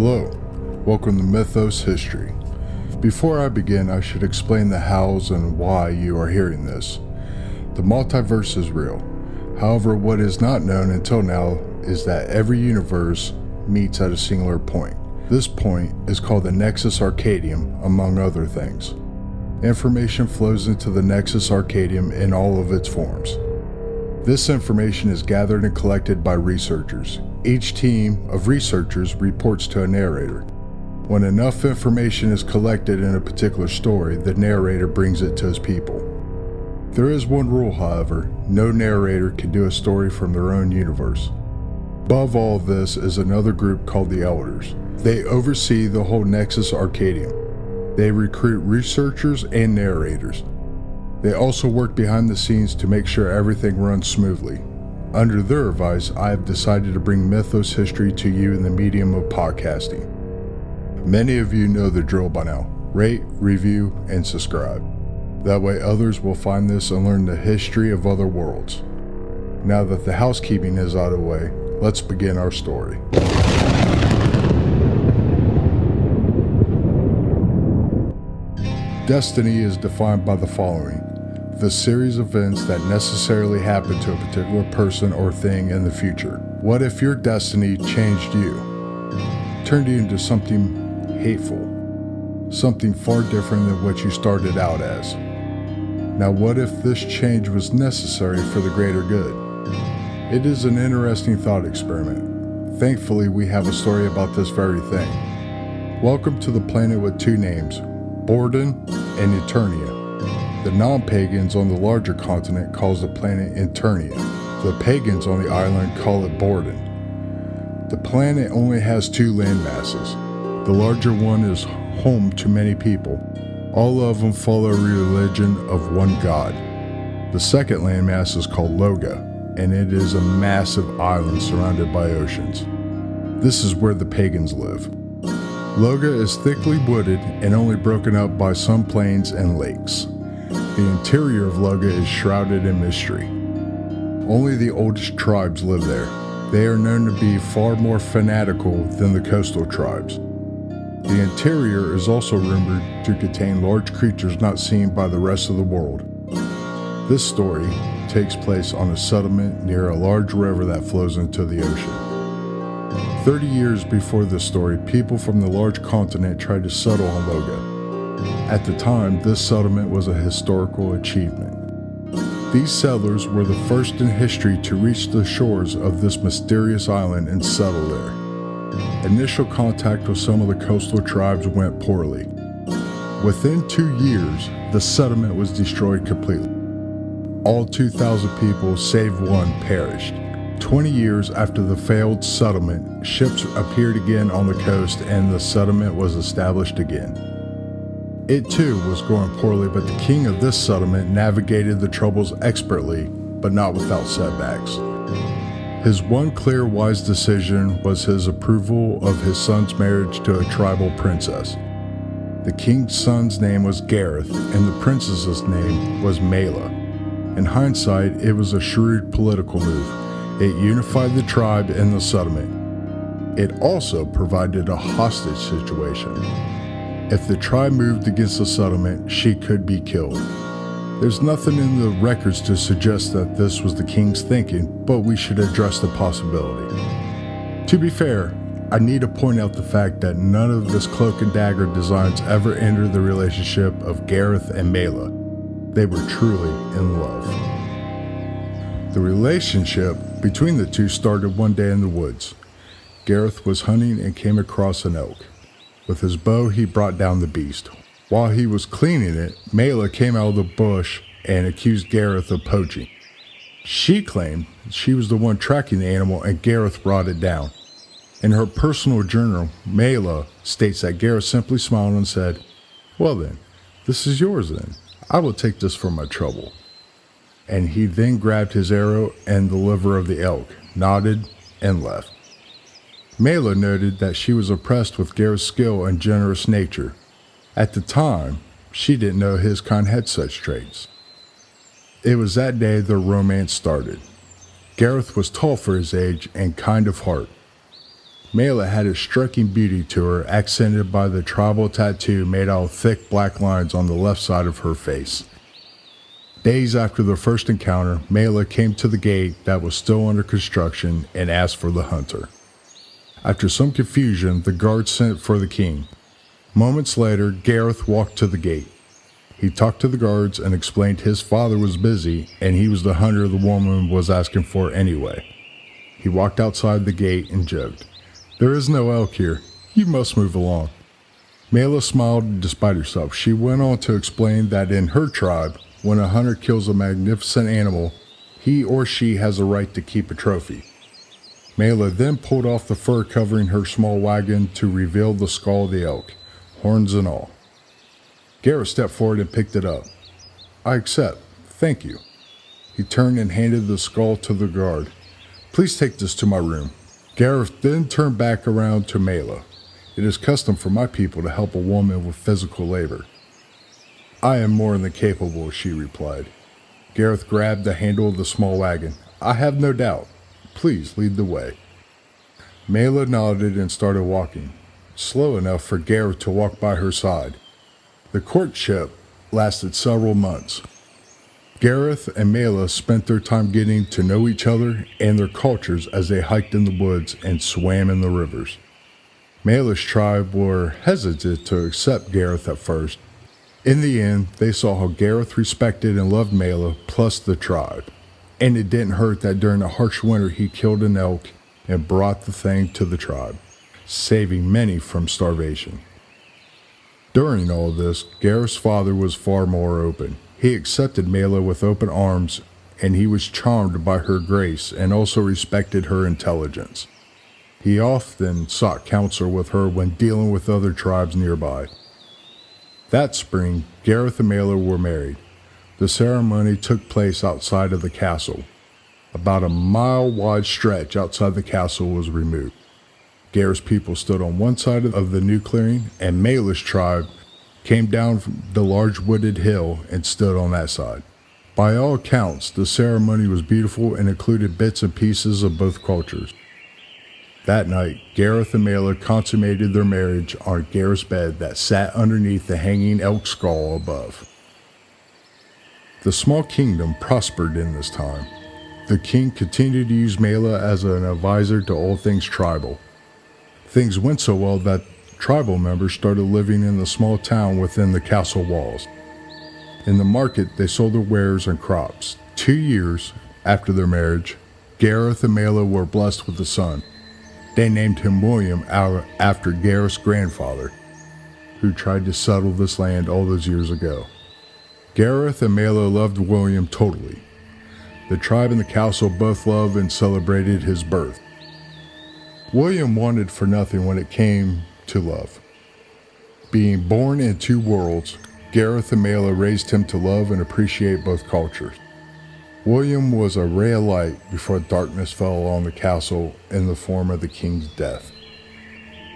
Hello, welcome to Mythos History. Before I begin, I should explain the hows and why you are hearing this. The multiverse is real. However, what is not known until now is that every universe meets at a singular point. This point is called the Nexus Arcadium, among other things. Information flows into the Nexus Arcadium in all of its forms. This information is gathered and collected by researchers. Each team of researchers reports to a narrator. When enough information is collected in a particular story, the narrator brings it to his people. There is one rule, however: no narrator can do a story from their own universe. Above all this is another group called the Elders. They oversee the whole Nexus Arcadium. They recruit researchers and narrators. They also work behind the scenes to make sure everything runs smoothly. Under their advice, I have decided to bring Mythos history to you in the medium of podcasting. Many of you know the drill by now. Rate, review, and subscribe. That way others will find this and learn the history of other worlds. Now that the housekeeping is out of the way, let's begin our story. Destiny is defined by the following: the series of events that necessarily happen to a particular person or thing in the future. What if your destiny changed you? Turned you into something hateful, something far different than what you started out as. Now what if this change was necessary for the greater good? It is an interesting thought experiment. Thankfully, we have a story about this very thing. Welcome to the planet with two names, Gordon and Eternia. The non-pagans on the larger continent calls the planet Eternia. The pagans on the island call it Borden. The planet only has two land masses. The larger one is home to many people. All of them follow a religion of one god. The second landmass is called Loga, and it is a massive island surrounded by oceans. This is where the pagans live. Loga is thickly wooded and only broken up by some plains and lakes. The interior of Loga is shrouded in mystery. Only the oldest tribes live there. They are known to be far more fanatical than the coastal tribes. The interior is also rumored to contain large creatures not seen by the rest of the world. This story takes place on a settlement near a large river that flows into the ocean. 30 years before this story, people from the large continent tried to settle on Loga. At the time, this settlement was a historical achievement. These settlers were the first in history to reach the shores of this mysterious island and settle there. Initial contact with some of the coastal tribes went poorly. Within 2 years, the settlement was destroyed completely. All 2,000 people, save one, perished. 20 years after the failed settlement, ships appeared again on the coast and the settlement was established again. It too was going poorly, but the king of this settlement navigated the troubles expertly, but not without setbacks. His one clear, wise decision was his approval of his son's marriage to a tribal princess. The king's son's name was Gareth, and the princess's name was Mela. In hindsight, it was a shrewd political move. It unified the tribe and the settlement. It also provided a hostage situation. If the tribe moved against the settlement, she could be killed. There's nothing in the records to suggest that this was the king's thinking, but we should address the possibility. To be fair, I need to point out the fact that none of this cloak and dagger designs ever entered the relationship of Gareth and Mela. They were truly in love. The relationship between the two started one day in the woods. Gareth was hunting and came across an elk. With his bow, he brought down the beast. While he was cleaning it, Mela came out of the bush and accused Gareth of poaching. She claimed she was the one tracking the animal and Gareth brought it down. In her personal journal, Mela states that Gareth simply smiled and said, "Well then, this is yours then. I will take this for my trouble." And he then grabbed his arrow and the liver of the elk, nodded, and left. Mela noted that she was impressed with Gareth's skill and generous nature. At the time, she didn't know his kind had such traits. It was that day their romance started. Gareth was tall for his age and kind of heart. Mela had a striking beauty to her, accented by the tribal tattoo made out of thick black lines on the left side of her face. Days after their first encounter, Mela came to the gate that was still under construction and asked for the hunter. After some confusion, the guards sent for the king. Moments later, Gareth walked to the gate. He talked to the guards and explained his father was busy and he was the hunter the woman was asking for anyway. He walked outside the gate and joked, "There is no elk here. You must move along." Mela smiled despite herself. She went on to explain that in her tribe, when a hunter kills a magnificent animal, he or she has a right to keep a trophy. Mela then pulled off the fur covering her small wagon to reveal the skull of the elk, horns and all. Gareth stepped forward and picked it up. "I accept. Thank you." He turned and handed the skull to the guard. "Please take this to my room." Gareth then turned back around to Mela. "It is custom for my people to help a woman with physical labor." "I am more than capable," she replied. Gareth grabbed the handle of the small wagon. "I have no doubt. Please lead the way." Mela nodded and started walking, slow enough for Gareth to walk by her side. The courtship lasted several months. Gareth and Mela spent their time getting to know each other and their cultures as they hiked in the woods and swam in the rivers. Mela's tribe were hesitant to accept Gareth at first. In the end, they saw how Gareth respected and loved Mela plus the tribe, and it didn't hurt that during a harsh winter he killed an elk and brought the thing to the tribe, saving many from starvation. During all this, Gareth's father was far more open. He accepted Mela with open arms, and he was charmed by her grace and also respected her intelligence. He often sought counsel with her when dealing with other tribes nearby. That spring, Gareth and Mela were married. The ceremony took place outside of the castle. About a mile-wide stretch outside the castle was removed. Gareth's people stood on one side of the new clearing, and Mela's tribe came down from the large wooded hill and stood on that side. By all accounts, the ceremony was beautiful and included bits and pieces of both cultures. That night, Gareth and Mela consummated their marriage on Gareth's bed that sat underneath the hanging elk skull above. The small kingdom prospered in this time. The king continued to use Mela as an advisor to all things tribal. Things went so well that tribal members started living in the small town within the castle walls. In the market, they sold their wares and crops. 2 years after their marriage, Gareth and Mela were blessed with a son. They named him William after Gareth's grandfather, who tried to settle this land all those years ago. Gareth and Mela loved William totally. The tribe and the castle both loved and celebrated his birth. William wanted for nothing when it came to love. Being born in two worlds, Gareth and Mela raised him to love and appreciate both cultures. William was a ray of light before darkness fell on the castle in the form of the king's death.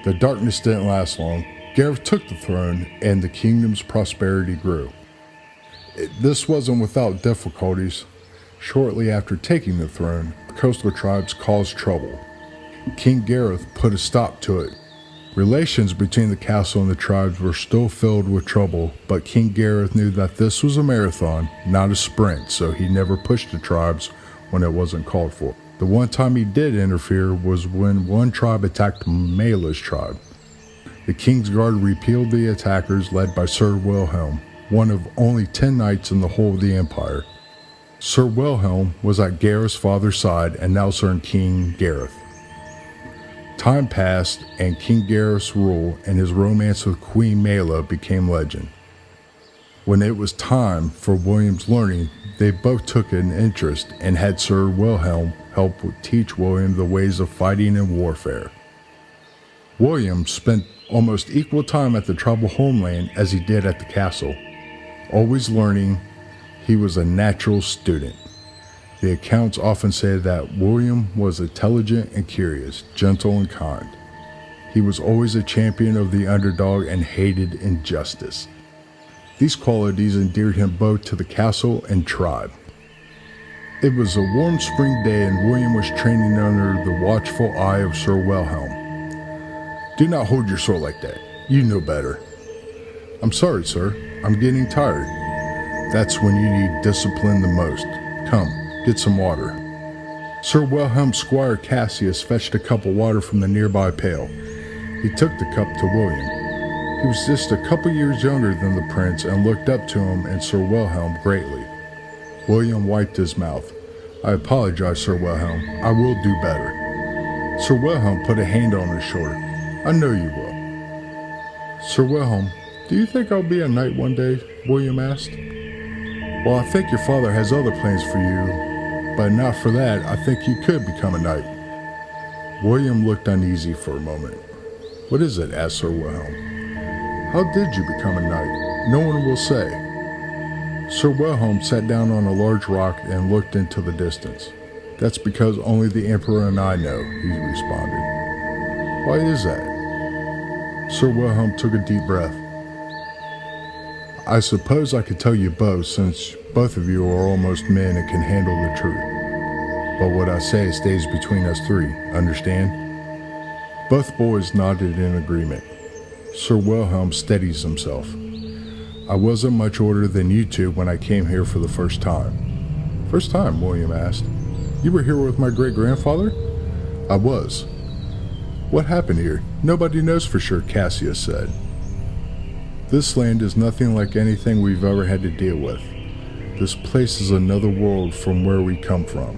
The darkness didn't last long. Gareth took the throne and the kingdom's prosperity grew. This wasn't without difficulties. Shortly after taking the throne, the coastal tribes caused trouble. King Gareth put a stop to it. Relations between the castle and the tribes were still filled with trouble, but King Gareth knew that this was a marathon, not a sprint, so he never pushed the tribes when it wasn't called for. The one time he did interfere was when one tribe attacked Mela's tribe. The king's guard repelled the attackers led by Sir Wilhelm, one of only 10 knights in the whole of the empire. Sir Wilhelm was at Gareth's father's side and now served King Gareth. Time passed, and King Gareth's rule and his romance with Queen Mela became legend. When it was time for William's learning, they both took an interest and had Sir Wilhelm help teach William the ways of fighting and warfare. William spent almost equal time at the tribal homeland as he did at the castle. Always learning, he was a natural student. The accounts often say that William was intelligent and curious, gentle and kind. He was always a champion of the underdog and hated injustice. These qualities endeared him both to the castle and tribe. It was a warm spring day and William was training under the watchful eye of Sir Wilhelm. Do not hold your sword like that. You know better. I'm sorry, sir. I'm getting tired. That's when you need discipline the most. Come, get some water. Sir Wilhelm's squire Cassius fetched a cup of water from the nearby pail. He took the cup to William. He was just a couple years younger than the prince and looked up to him and Sir Wilhelm greatly. William wiped his mouth. I apologize, Sir Wilhelm. I will do better. Sir Wilhelm put a hand on his shoulder. I know you will. Sir Wilhelm, do you think I'll be a knight one day? William asked. Well, I think your father has other plans for you, but not for that. I think you could become a knight. William looked uneasy for a moment. What is it? Asked Sir Wilhelm. How did you become a knight? No one will say. Sir Wilhelm sat down on a large rock and looked into the distance. That's because only the Emperor and I know, he responded. Why is that? Sir Wilhelm took a deep breath. I suppose I could tell you both, since both of you are almost men and can handle the truth. But what I say stays between us three, understand? Both boys nodded in agreement. Sir Wilhelm steadies himself. I wasn't much older than you two when I came here for the first time. First time? William asked. You were here with my great-grandfather? I was. What happened here? Nobody knows for sure, Cassius said. This land is nothing like anything we've ever had to deal with. This place is another world from where we come from.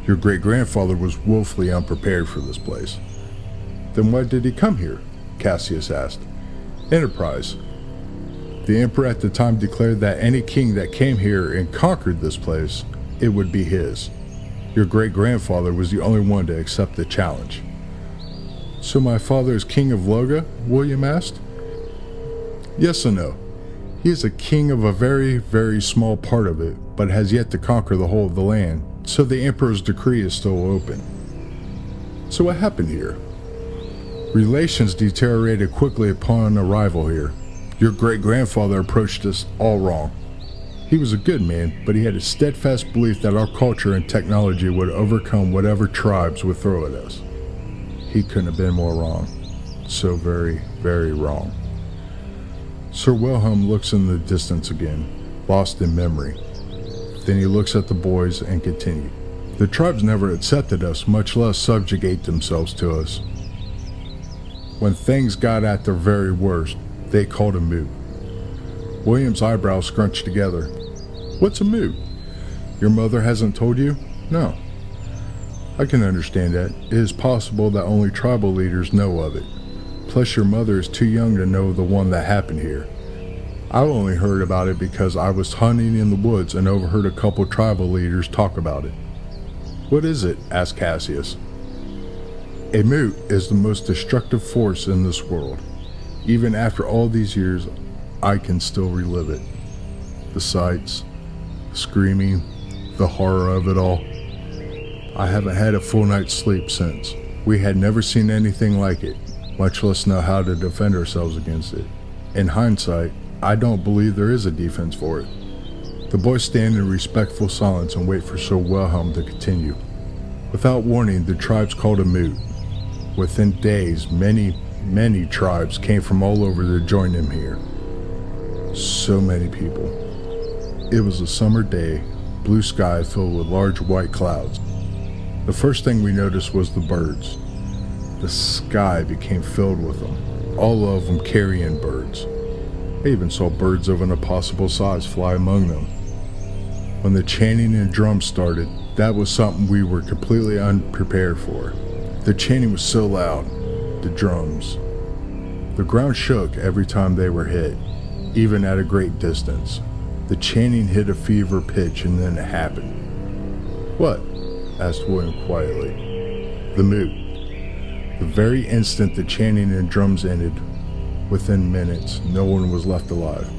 Your great-grandfather was woefully unprepared for this place. Then why did he come here? Cassius asked. Enterprise. The emperor at the time declared that any king that came here and conquered this place, it would be his. Your great-grandfather was the only one to accept the challenge. So my father is king of Loga? William asked. Yes and no. He is a king of a very, very small part of it, but has yet to conquer the whole of the land, so the emperor's decree is still open. So what happened here? Relations deteriorated quickly upon arrival here. Your great-grandfather approached us all wrong. He was a good man, but he had a steadfast belief that our culture and technology would overcome whatever tribes would throw at us. He couldn't have been more wrong. So very, very wrong. Sir Wilhelm looks in the distance again, lost in memory. Then he looks at the boys and continued. The tribes never accepted us, much less subjugate themselves to us. When things got at their very worst, they called a moot. William's eyebrows scrunched together. What's a moot? Your mother hasn't told you? No. I can understand that. It is possible that only tribal leaders know of it. Plus your mother is too young to know the one that happened here. I only heard about it because I was hunting in the woods and overheard a couple tribal leaders talk about it. What is it? Asked Cassius. A moot is the most destructive force in this world. Even after all these years, I can still relive it. The sights, the screaming, the horror of it all. I haven't had a full night's sleep since. We had never seen anything like it, much less know how to defend ourselves against it. In hindsight, I don't believe there is a defense for it. The boys stand in respectful silence and wait for Sir Wilhelm to continue. Without warning, the tribes called a moot. Within days, many tribes came from all over to join him here. So many people. It was a summer day, blue sky filled with large white clouds. The first thing we noticed was the birds. The sky became filled with them, all of them carrion birds. I even saw birds of an impossible size fly among them. When the chanting and drums started, that was something we were completely unprepared for. The chanting was so loud, the drums. The ground shook every time they were hit, even at a great distance. The chanting hit a fever pitch and then it happened. What? Asked William quietly. The moot. The very instant the chanting and drums ended, within minutes, no one was left alive.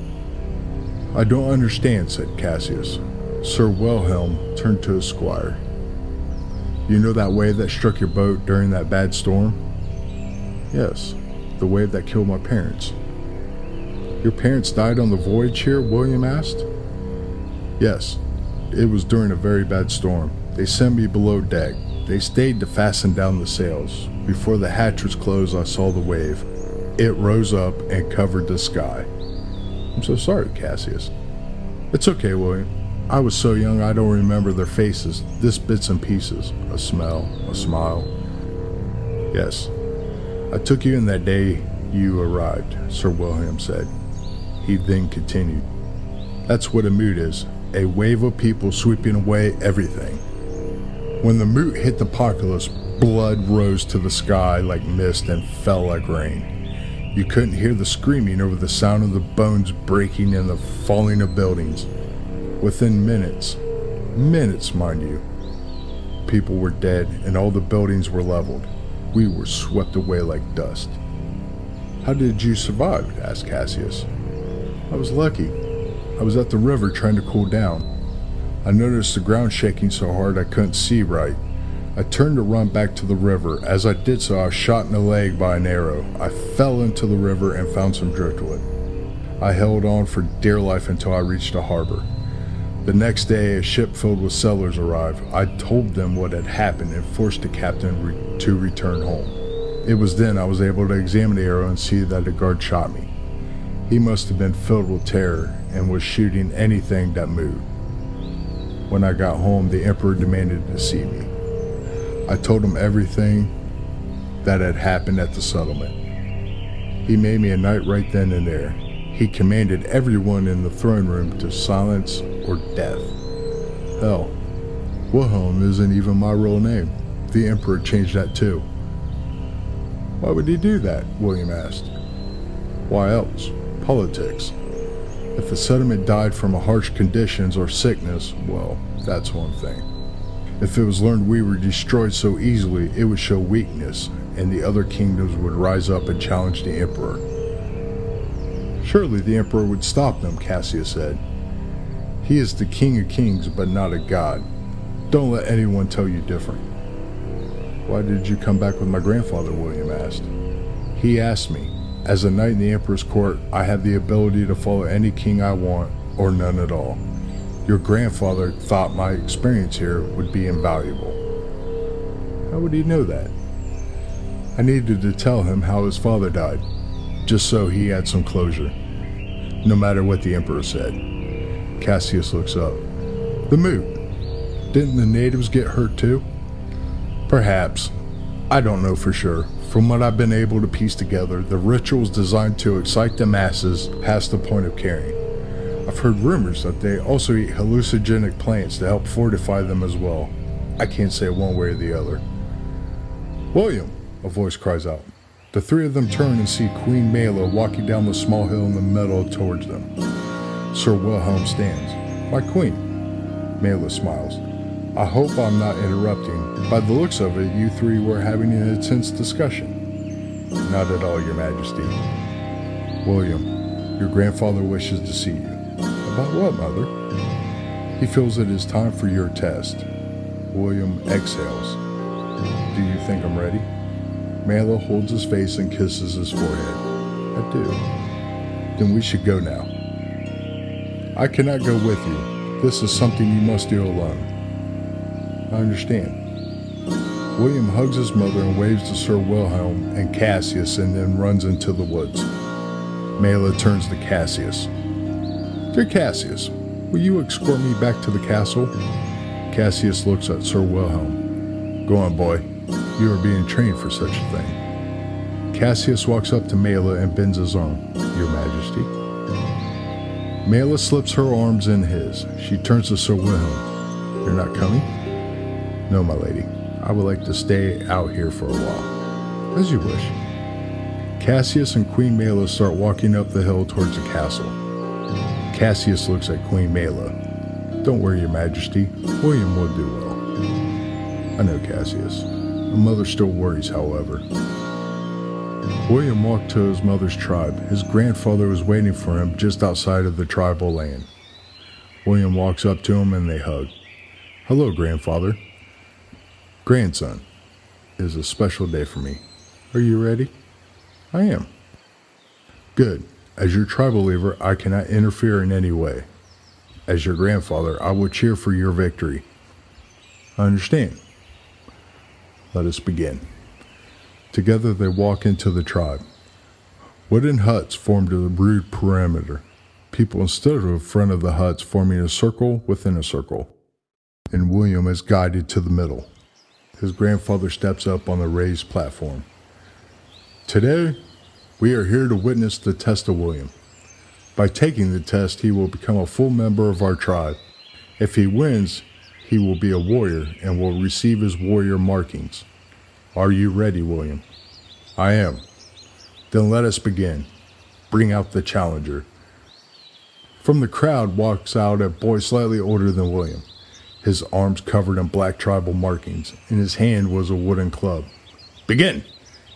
I don't understand, said Cassius. Sir Wilhelm turned to his squire. You know that wave that struck your boat during that bad storm? Yes, the wave that killed my parents. Your parents died on the voyage here? William asked. Yes, it was during a very bad storm. They sent me below deck. They stayed to fasten down the sails. Before the hatch was closed, I saw the wave. It rose up and covered the sky. I'm so sorry, Cassius. It's okay, William. I was so young I don't remember their faces, just bits and pieces. A smell, a smile. Yes, I took you in that day you arrived, Sir William said. He then continued. That's what a moot is, a wave of people sweeping away everything. When the moot hit the populace, blood rose to the sky like mist and fell like rain. You couldn't hear the screaming over the sound of the bones breaking and the falling of buildings. Within minutes, mind you, people were dead and all the buildings were leveled. We were swept away like dust. How did you survive? Asked Cassius. I was lucky. I was at the river trying to cool down. I noticed the ground shaking so hard I couldn't see right. I turned to run back to the river. As I did so, I was shot in the leg by an arrow. I fell into the river and found some driftwood. I held on for dear life until I reached a harbor. The next day, a ship filled with settlers arrived. I told them what had happened and forced the captain to return home. It was then I was able to examine the arrow and see that the guard shot me. He must have been filled with terror and was shooting anything that moved. When I got home, the emperor demanded to see me. I told him everything that had happened at the settlement. He made me a knight right then and there. He commanded everyone in the throne room to silence or death. Hell, Wilhelm isn't even my real name. The emperor changed that too. Why would he do that? William asked. Why else? Politics. If the settlement died from harsh conditions or sickness, well, that's one thing. If it was learned we were destroyed so easily, it would show weakness, and the other kingdoms would rise up and challenge the emperor. Surely the emperor would stop them, Cassius said. He is the king of kings, but not a god. Don't let anyone tell you different. Why did you come back with my grandfather? William asked. He asked me. As a knight in the emperor's court, I have the ability to follow any king I want, or none at all. Your grandfather thought my experience here would be invaluable. How would he know that? I needed to tell him how his father died, just so he had some closure, no matter what the emperor said. Cassius looks up. The moot. Didn't the natives get hurt too? Perhaps. I don't know for sure. From what I've been able to piece together, the ritual's designed to excite the masses past the point of caring. I've heard rumors that they also eat hallucinogenic plants to help fortify them as well. I can't say one way or the other. William, a voice cries out. The three of them turn and see Queen Mela walking down the small hill in the meadow towards them. Sir Wilhelm stands. My queen. Mela smiles. I hope I'm not interrupting. By the looks of it, you three were having an intense discussion. Not at all, Your Majesty. William, your grandfather wishes to see you. About what, Mother? He feels it is time for your test. William exhales. Do you think I'm ready? Mela holds his face and kisses his forehead. I do. Then we should go now. I cannot go with you. This is something you must do alone. I understand. William hugs his mother and waves to Sir Wilhelm and Cassius and then runs into the woods. Mela turns to Cassius. Dear Cassius, will you escort me back to the castle? Cassius looks at Sir Wilhelm. Go on, boy. You are being trained for such a thing. Cassius walks up to Mela and bends his arm. Your Majesty. Mela slips her arms in his. She turns to Sir Wilhelm. You're not coming? No, my lady. I would like to stay out here for a while. As you wish. Cassius and Queen Mela start walking up the hill towards the castle. Cassius looks at Queen Mela. Don't worry, Your Majesty. William will do well. I know, Cassius. My mother still worries, however. William walked to his mother's tribe. His grandfather was waiting for him just outside of the tribal land. William walks up to him and they hug. Hello, grandfather. Grandson, it is a special day for me. Are you ready? I am. Good. As your tribal leader, I cannot interfere in any way. As your grandfather, I will cheer for your victory. I understand. Let us begin. Together they walk into the tribe. Wooden huts formed a rude perimeter. People stood in front of the huts, forming a circle within a circle. And William is guided to the middle. His grandfather steps up on the raised platform. Today, we are here to witness the test of William. By taking the test, he will become a full member of our tribe. If he wins, he will be a warrior and will receive his warrior markings. Are you ready, William? I am. Then let us begin. Bring out the challenger. From the crowd walks out a boy slightly older than William. His arms covered in black tribal markings. In his hand was a wooden club. Begin,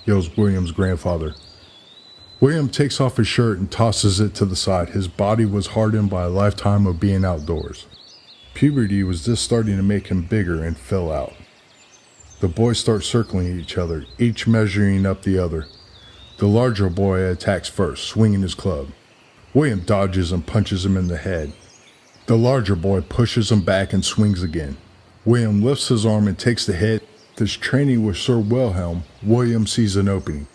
yells William's grandfather. William takes off his shirt and tosses it to the side. His body was hardened by a lifetime of being outdoors. Puberty was just starting to make him bigger and fill out. The boys start circling each other, each measuring up the other. The larger boy attacks first, swinging his club. William dodges and punches him in the head. The larger boy pushes him back and swings again. William lifts his arm and takes the hit. This training with Sir Wilhelm, William sees an opening.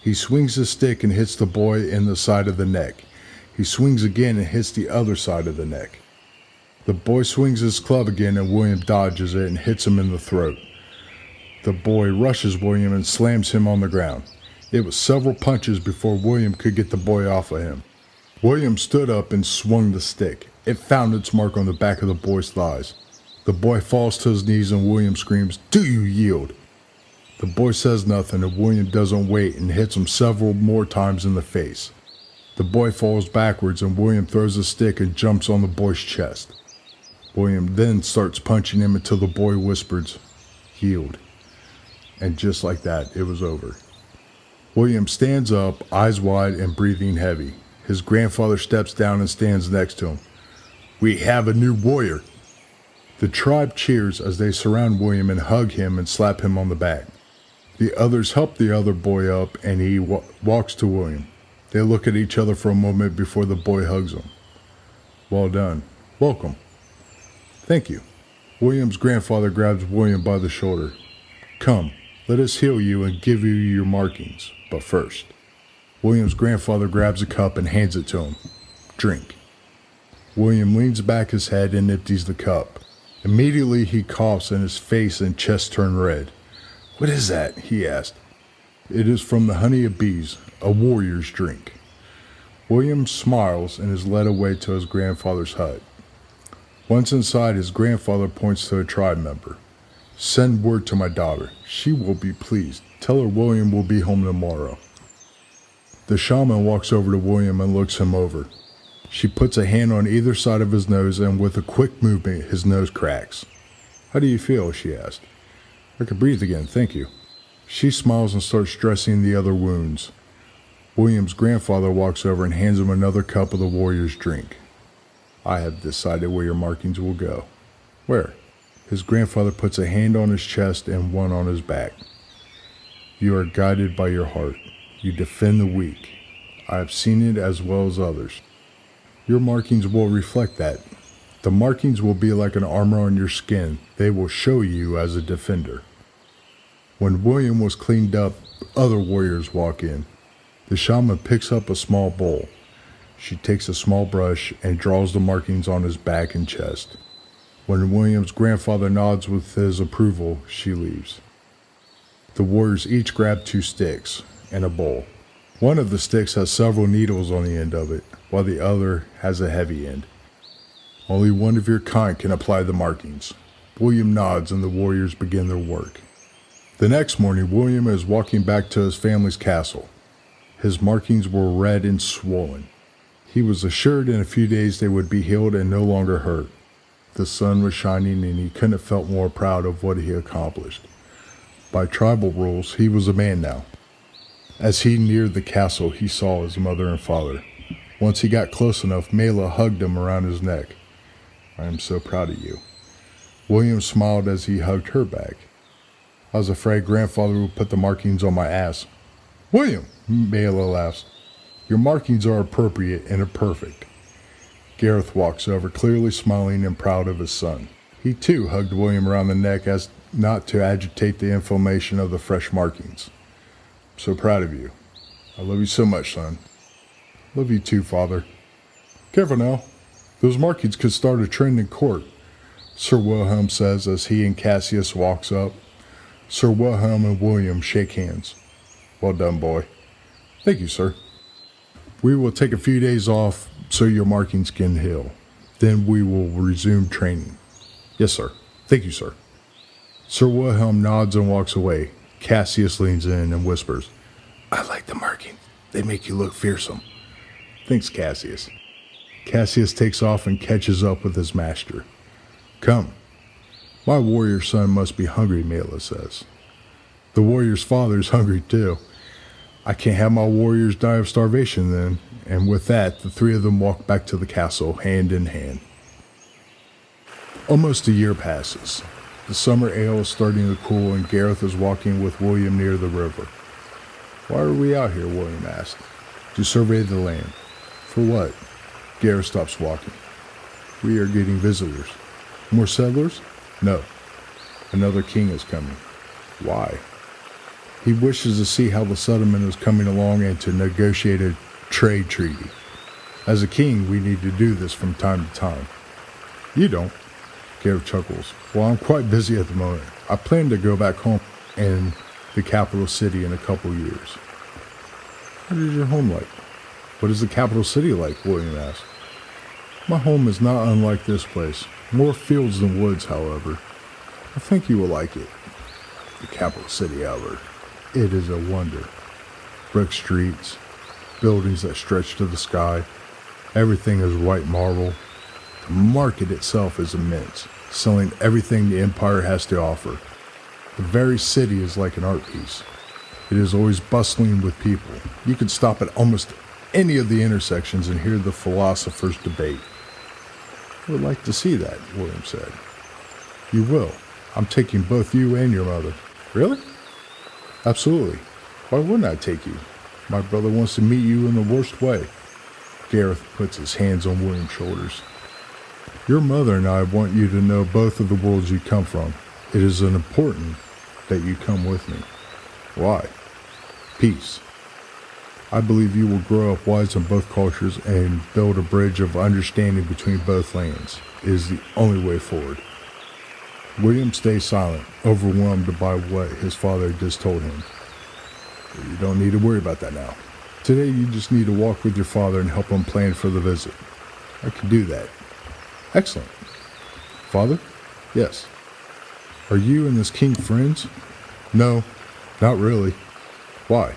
He swings his stick and hits the boy in the side of the neck. He swings again and hits the other side of the neck. The boy swings his club again and William dodges it and hits him in the throat. The boy rushes William and slams him on the ground. It was several punches before William could get the boy off of him. William stood up and swung the stick. It found its mark on the back of the boy's thighs. The boy falls to his knees and William screams, "Do you yield?" The boy says nothing and William doesn't wait and hits him several more times in the face. The boy falls backwards and William throws a stick and jumps on the boy's chest. William then starts punching him until the boy whispers, "Yield." And just like that, it was over. William stands up, eyes wide and breathing heavy. His grandfather steps down and stands next to him. "We have a new warrior." The tribe cheers as they surround William and hug him and slap him on the back. The others help the other boy up and he walks to William. They look at each other for a moment before the boy hugs him. "Well done. Welcome." "Thank you." William's grandfather grabs William by the shoulder. "Come, let us heal you and give you your markings. But first." William's grandfather grabs a cup and hands it to him. "Drink." William leans back his head and empties the cup. Immediately he coughs and his face and chest turn red. "What is that?" he asked. "It is from the honey of bees, a warrior's drink." William smiles and is led away to his grandfather's hut. Once inside, his grandfather points to a tribe member. "Send word to my daughter. She will be pleased. Tell her William will be home tomorrow." The shaman walks over to William and looks him over. She puts a hand on either side of his nose and with a quick movement, his nose cracks. "How do you feel?" she asked. "I can breathe again, thank you." She smiles and starts dressing the other wounds. William's grandfather walks over and hands him another cup of the warrior's drink. "I have decided where your markings will go." "Where?" His grandfather puts a hand on his chest and one on his back. "You are guided by your heart. You defend the weak. I have seen it as well as others. Your markings will reflect that. The markings will be like an armor on your skin. They will show you as a defender." When William was cleaned up, other warriors walk in. The shaman picks up a small bowl. She takes a small brush and draws the markings on his back and chest. When William's grandfather nods with his approval, she leaves. The warriors each grab 2 sticks and a bowl. One of the sticks has several needles on the end of it, while the other has a heavy end. "Only one of your kind can apply the markings." William nods and the warriors begin their work. The next morning, William is walking back to his family's castle. His markings were red and swollen. He was assured in a few days they would be healed and no longer hurt. The sun was shining and he couldn't have felt more proud of what he accomplished. By tribal rules, he was a man now. As he neared the castle, he saw his mother and father. Once he got close enough, Mela hugged him around his neck. "I am so proud of you." William smiled as he hugged her back. "I was afraid grandfather would put the markings on my ass." "William," Mela laughs, "your markings are appropriate and perfect." Gareth walks over, clearly smiling and proud of his son. He too hugged William around the neck, as not to agitate the inflammation of the fresh markings. I'm so proud of you. I love you so much, son. Love you too, Father. Careful now. Those markings could start a trend in court, Sir Wilhelm says as he and Cassius walks up. Sir Wilhelm and William shake hands. Well done, boy. Thank you, sir. We will take a few days off so your markings can heal. Then we will resume training. Yes, sir. Thank you, sir. Sir Wilhelm nods and walks away. Cassius leans in and whispers, I like the markings. They make you look fearsome. Thanks, Cassius. Cassius takes off and catches up with his master. Come. My warrior son must be hungry, Mela says. The warrior's father is hungry too. I can't have my warriors die of starvation then. And with that, the three of them walk back to the castle, hand in hand. Almost a year passes. The summer ale is starting to cool and Gareth is walking with William near the river. Why are we out here, William asked. To survey the land. For what? Gareth stops walking. We are getting visitors. More settlers? No. Another king is coming. Why? He wishes to see how the settlement is coming along and to negotiate a trade treaty. As a king, we need to do this from time to time. You don't. Gareth chuckles. Well, I'm quite busy at the moment. I plan to go back home in the capital city in a couple years. What is your home like? What is the capital city like? William asked. My home is not unlike this place. More fields than woods, however. I think you will like it. The capital city, however, it is a wonder. Brick streets, buildings that stretch to the sky. Everything is white marble. The market itself is immense, selling everything the empire has to offer. The very city is like an art piece. It is always bustling with people. You can stop at almost any of the intersections and hear the philosophers debate. I would like to see that, William said. You will. I'm taking both you and your mother. Really? Absolutely. Why wouldn't I take you? My brother wants to meet you in the worst way. Gareth puts his hands on William's shoulders. Your mother and I want you to know both of the worlds you come from. It is important that you come with me. Why? Peace. I believe you will grow up wise in both cultures and build a bridge of understanding between both lands. It is the only way forward. William stays silent, overwhelmed by what his father just told him. You don't need to worry about that now. Today you just need to walk with your father and help him plan for the visit. I can do that. Excellent. Father? Yes. Are you and this king friends? No, not really. Why?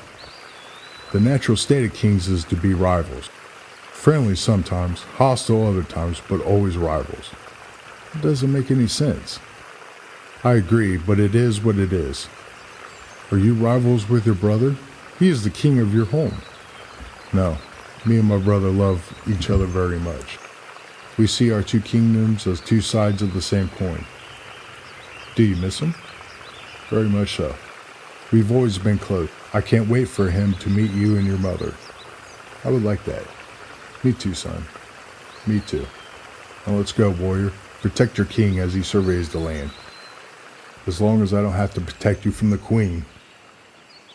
The natural state of kings is to be rivals. Friendly sometimes, hostile other times, but always rivals. It doesn't make any sense. I agree, but it is what it is. Are you rivals with your brother? He is the king of your home. No, me and my brother love each other very much. We see our two kingdoms as two sides of the same coin. Do you miss him? Very much so. We've always been close. I can't wait for him to meet you and your mother. I would like that. Me too, son. Me too. Now let's go, warrior. Protect your king as he surveys the land. As long as I don't have to protect you from the queen.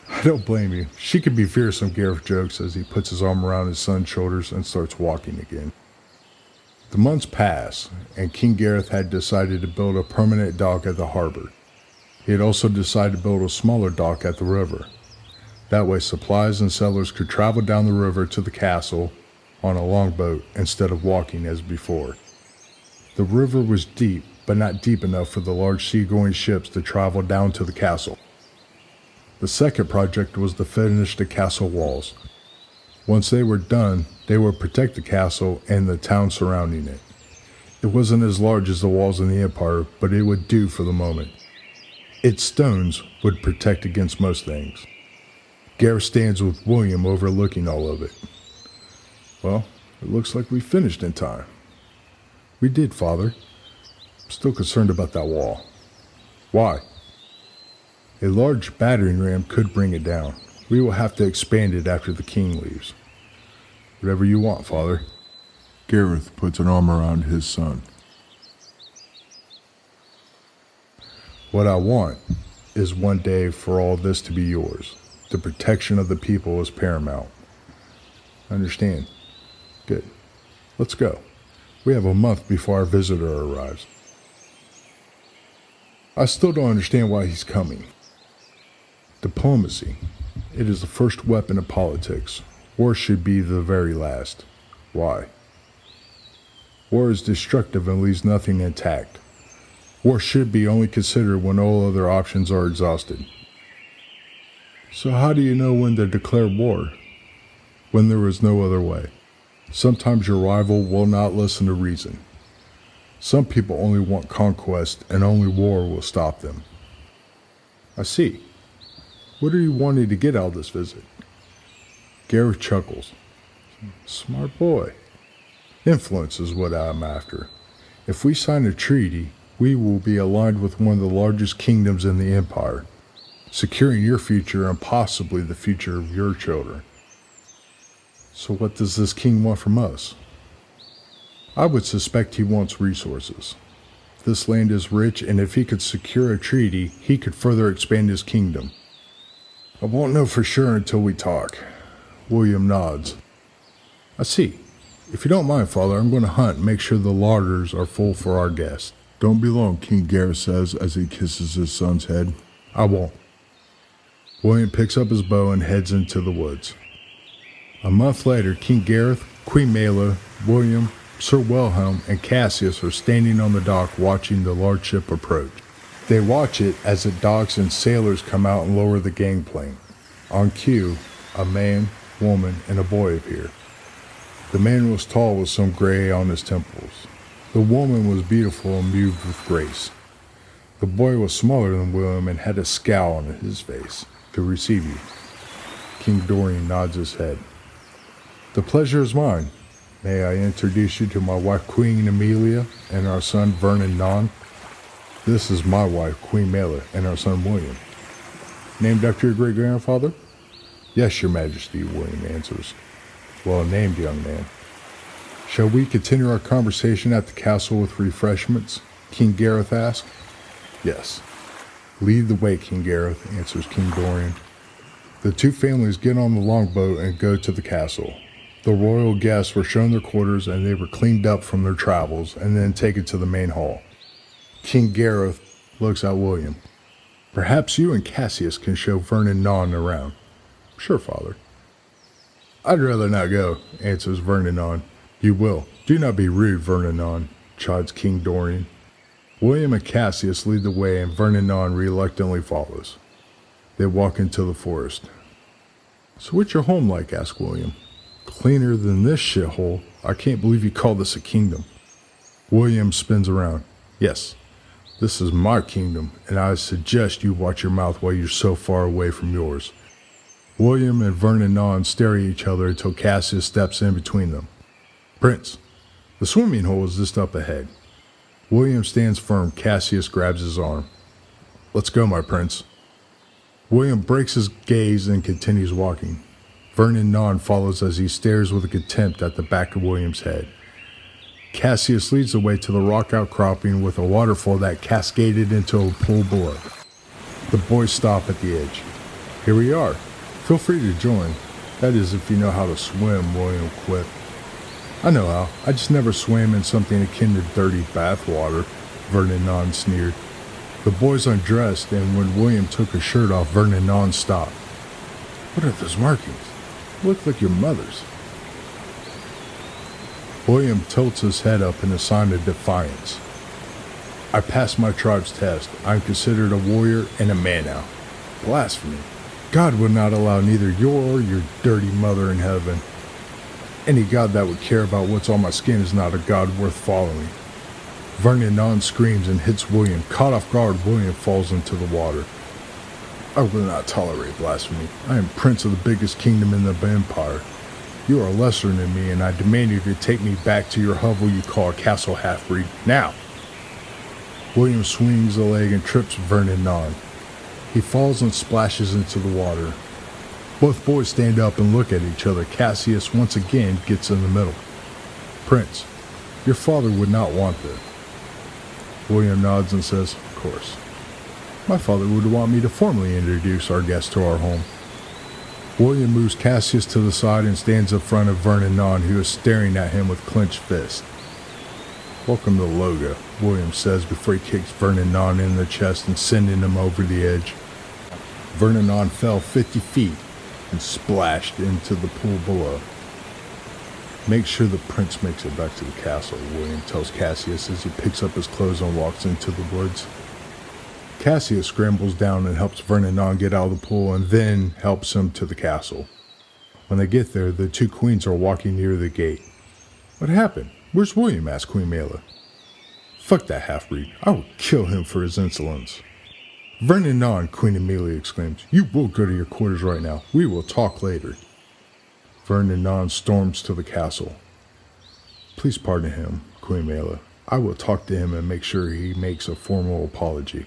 I don't blame you. She could be fearsome, Gareth jokes as he puts his arm around his son's shoulders and starts walking again. The months pass, and King Gareth had decided to build a permanent dock at the harbor. He had also decided to build a smaller dock at the river. That way supplies and settlers could travel down the river to the castle on a longboat instead of walking as before. The river was deep, but not deep enough for the large seagoing ships to travel down to the castle. The second project was to finish the castle walls. Once they were done, they would protect the castle and the town surrounding it. It wasn't as large as the walls in the Empire, but it would do for the moment. Its stones would protect against most things. Gareth stands with William overlooking all of it. Well, it looks like we finished in time. We did, Father. I'm still concerned about that wall. Why? A large battering ram could bring it down. We will have to expand it after the king leaves. Whatever you want, Father. Gareth puts an arm around his son. What I want is one day for all this to be yours. The protection of the people is paramount. Understand? Good. Let's go. We have a month before our visitor arrives. I still don't understand why he's coming. Diplomacy. It is the first weapon of politics. War should be the very last. Why? War is destructive and leaves nothing intact. War should be only considered when all other options are exhausted. So how do you know when to declare war? When there is no other way. Sometimes your rival will not listen to reason. Some people only want conquest, and only war will stop them. I see. What are you wanting to get out of this visit? Gareth chuckles. Smart boy. Influence is what I'm after. If we sign a treaty, we will be aligned with one of the largest kingdoms in the empire, securing your future and possibly the future of your children. So what does this king want from us? I would suspect he wants resources. This land is rich, and if he could secure a treaty, he could further expand his kingdom. I won't know for sure until we talk. William nods. I see. If you don't mind, Father, I'm going to hunt and make sure the larders are full for our guests. Don't be long, King Gareth says as he kisses his son's head. I won't. William picks up his bow and heads into the woods. A month later, King Gareth, Queen Mela, William, Sir Wilhelm, and Cassius are standing on the dock watching the large ship approach. They watch it as it docks and sailors come out and lower the gangplank. On cue, a man, woman, and a boy appear. The man was tall with some gray on his temples. The woman was beautiful and moved with grace. The boy was smaller than William and had a scowl on his face. To receive you. King Dorian nods his head. The pleasure is mine. May I introduce you to my wife Queen Amelia and our son Vernon Non? This is my wife Queen Mela and our son William. Named after your great-grandfather? Yes, your majesty, William answers. Well named, young man. Shall we continue our conversation at the castle with refreshments? King Gareth asked. Yes. Lead the way, King Gareth, answers King Dorian. The two families get on the longboat and go to the castle. The royal guests were shown their quarters and they were cleaned up from their travels and then taken to the main hall. King Gareth looks at William. Perhaps you and Cassius can show Vernon Non around. Sure, Father. I'd rather not go, answers Vernon Non. You will. Do not be rude, Vernon Non, chides King Dorian. William and Cassius lead the way and Vernon Non reluctantly follows. They walk into the forest. So what's your home like? Asks William. Cleaner than this shithole. I can't believe you call this a kingdom. William spins around. Yes, this is my kingdom, and I suggest you watch your mouth while you're so far away from yours. William and Vernon Non stare at each other until Cassius steps in between them. Prince, the swimming hole is just up ahead. William stands firm. Cassius grabs his arm. Let's go, my prince. William breaks his gaze and continues walking. Vernon Non follows as he stares with contempt at the back of William's head. Cassius leads the way to the rock outcropping with a waterfall that cascaded into a pool below. The boys stop at the edge. Here we are. Feel free to join. That is, if you know how to swim, William quipped. I know how. I just never swam in something akin to dirty bath water, Vernon Non sneered. The boys undressed, and when William took his shirt off, Vernon Non stopped. What are those markings? They look like your mother's. William tilts his head up in a sign of defiance. I passed my tribe's test. I am considered a warrior and a man now. Blasphemy. God would not allow neither your or your dirty mother in heaven. Any God that would care about what's on my skin is not a God worth following. Vernon Non screams and hits William. Caught off guard, William falls into the water. I will not tolerate blasphemy. I am prince of the biggest kingdom in the empire. You are lesser than me, and I demand you to take me back to your hovel you call a castle half-breed. Now! William swings a leg and trips Vernon Non. He falls and splashes into the water. Both boys stand up and look at each other. Cassius once again gets in the middle. Prince, your father would not want this. William nods and says, of course. My father would want me to formally introduce our guest to our home. William moves Cassius to the side and stands in front of Vernon Non, who is staring at him with clenched fist. Welcome to Loga, William says before he kicks Vernon Non in the chest and sending him over the edge. Vernon Non fell 50 feet and splashed into the pool below. Make sure the prince makes it back to the castle, William tells Cassius as he picks up his clothes and walks into the woods. Cassius scrambles down and helps Vernon Non get out of the pool and then helps him to the castle. When they get there, the two queens are walking near the gate. What happened? Where's William? Asked Queen Mela. Fuck that half-breed. I will kill him for his insolence. Vernon Non, Queen Amelia exclaims. You will go to your quarters right now. We will talk later. Vernon Non storms to the castle. Please pardon him, Queen Mela. I will talk to him and make sure he makes a formal apology.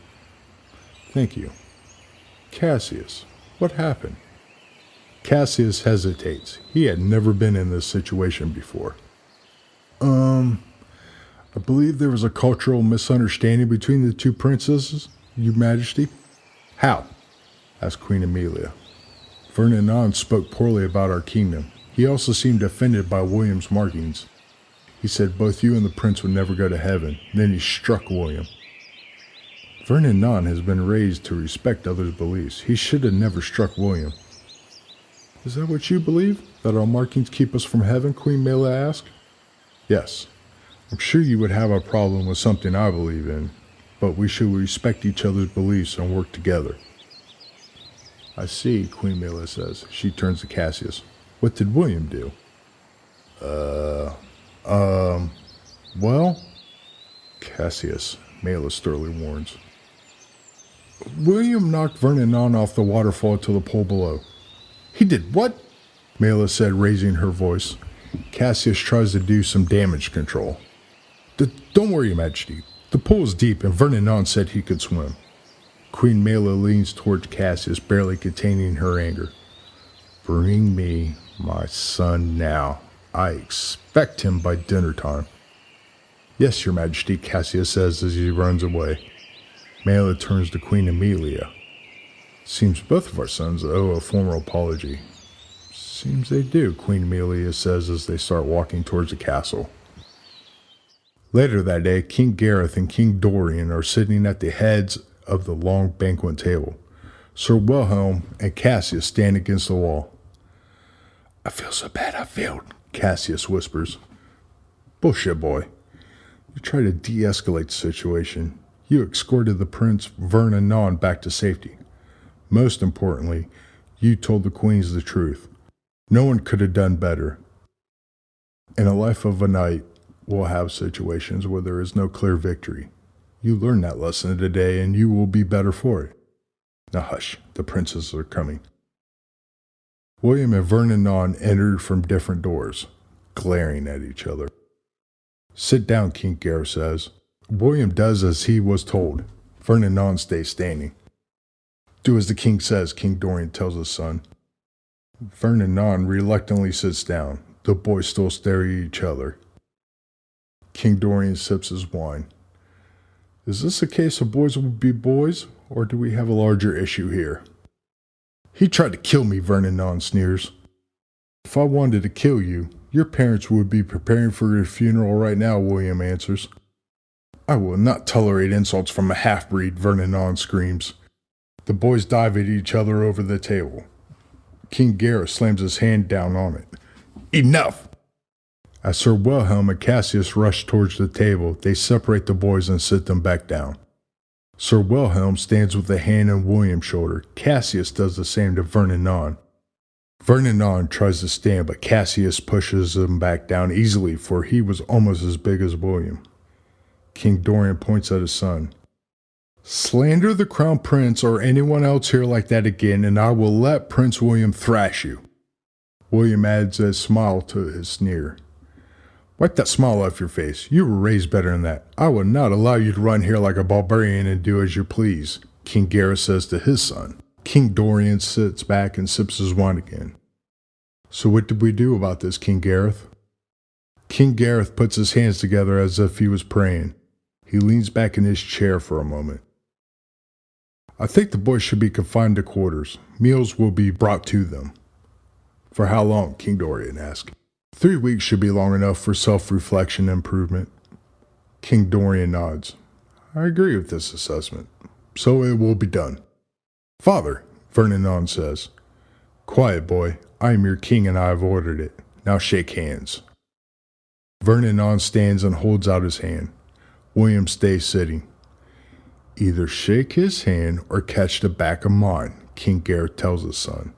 Thank you. Cassius, what happened? Cassius hesitates. He had never been in this situation before. I believe there was a cultural misunderstanding between the two princesses, Your Majesty. How? Asked Queen Amelia. Vernon Non spoke poorly about our kingdom. He also seemed offended by William's markings. He said both you and the prince would never go to heaven. Then he struck William. Vernon Non has been raised to respect others' beliefs. He should have never struck William. Is that what you believe? That our markings keep us from heaven? Queen Mela asked. Yes. I'm sure you would have a problem with something I believe in, but we should respect each other's beliefs and work together. I see, Queen Mela says. She turns to Cassius. What did William do? Well? Cassius, Mela sternly warns. William knocked Vernon Non off the waterfall to the pool below. He did what? Mela said, raising her voice. Cassius tries to do some damage control. Don't worry, Your Majesty. The pool is deep and Vernon Non said he could swim. Queen Mela leans towards Cassius, barely containing her anger. Bring me my son now. I expect him by dinner time. Yes, Your Majesty, Cassius says as he runs away. Mela turns to Queen Amelia. Seems both of our sons owe a formal apology. Seems they do, Queen Amelia says as they start walking towards the castle. Later that day, King Gareth and King Dorian are sitting at the heads of the long banquet table. Sir Wilhelm and Cassius stand against the wall. I feel so bad I failed, Cassius whispers. Bullshit, boy. You try to de-escalate the situation. You escorted the Prince Vernon Non back to safety. Most importantly, you told the queens the truth. No one could have done better. In a life of a knight, we'll have situations where there is no clear victory. You learned that lesson today, and you will be better for it. Now hush, the princes are coming. William and Vernon Non entered from different doors, glaring at each other. Sit down, King Gareth says. William does as he was told. Vernon Non stays standing. Do as the king says, King Dorian tells his son. Vernon Non reluctantly sits down. The boys still stare at each other. King Dorian sips his wine. Is this a case of boys will be boys, or do we have a larger issue here? He tried to kill me, Vernon Non sneers. If I wanted to kill you, your parents would be preparing for your funeral right now, William answers. I will not tolerate insults from a half-breed, Vernon Non screams. The boys dive at each other over the table. King Gareth slams his hand down on it. Enough! As Sir Wilhelm and Cassius rush towards the table, they separate the boys and sit them back down. Sir Wilhelm stands with a hand on William's shoulder. Cassius does the same to Vernon Non. Vernon Non tries to stand, but Cassius pushes him back down easily, for he was almost as big as William. King Dorian points at his son. Slander the Crown Prince or anyone else here like that again, and I will let Prince William thrash you. William adds a smile to his sneer. Wipe that smile off your face. You were raised better than that. I would not allow you to run here like a barbarian and do as you please, King Gareth says to his son. King Dorian sits back and sips his wine again. So what did we do about this, King Gareth? King Gareth puts his hands together as if he was praying. He leans back in his chair for a moment. I think the boys should be confined to quarters. Meals will be brought to them. For how long? King Dorian asked. 3 weeks should be long enough for self-reflection and improvement. King Dorian nods. I agree with this assessment. So it will be done. Father, Vernon says. Quiet, boy. I am your king and I have ordered it. Now shake hands. Vernon stands and holds out his hand. William stays sitting. Either shake his hand or catch the back of mine, King Gareth tells his son.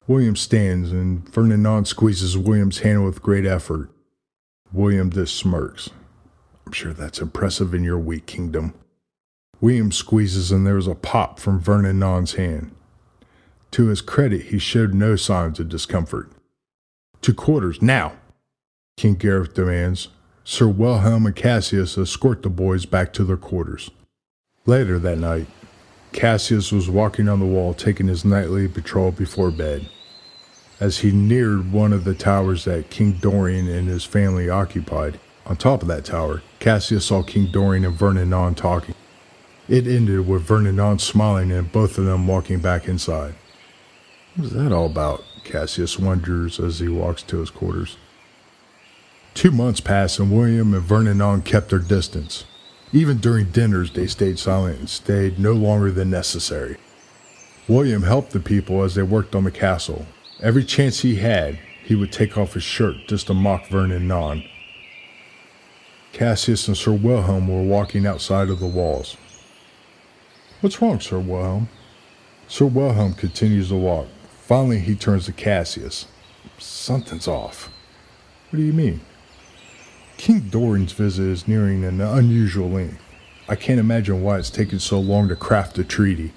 William stands and Vernon squeezes William's hand with great effort. William just smirks. I'm sure that's impressive in your weak kingdom. William squeezes and there's a pop from Vernon's hand. To his credit, he showed no signs of discomfort. To quarters, now! King Gareth demands. Sir Wilhelm and Cassius escort the boys back to their quarters. Later that night, Cassius was walking on the wall taking his nightly patrol before bed. As he neared one of the towers that King Dorian and his family occupied, on top of that tower, Cassius saw King Dorian and Vernon talking. It ended with Vernon smiling and both of them walking back inside. What is that all about? Cassius wonders as he walks to his quarters. 2 months passed and William and Vernon kept their distance. Even during dinners they stayed silent and stayed no longer than necessary. William helped the people as they worked on the castle. Every chance he had, he would take off his shirt just to mock Vernon. Cassius and Sir Wilhelm were walking outside of the walls. What's wrong, Sir Wilhelm? Sir Wilhelm continues to walk. Finally, he turns to Cassius. Something's off. What do you mean? King Dorian's visit is nearing an unusual length. I can't imagine why it's taken so long to craft a treaty.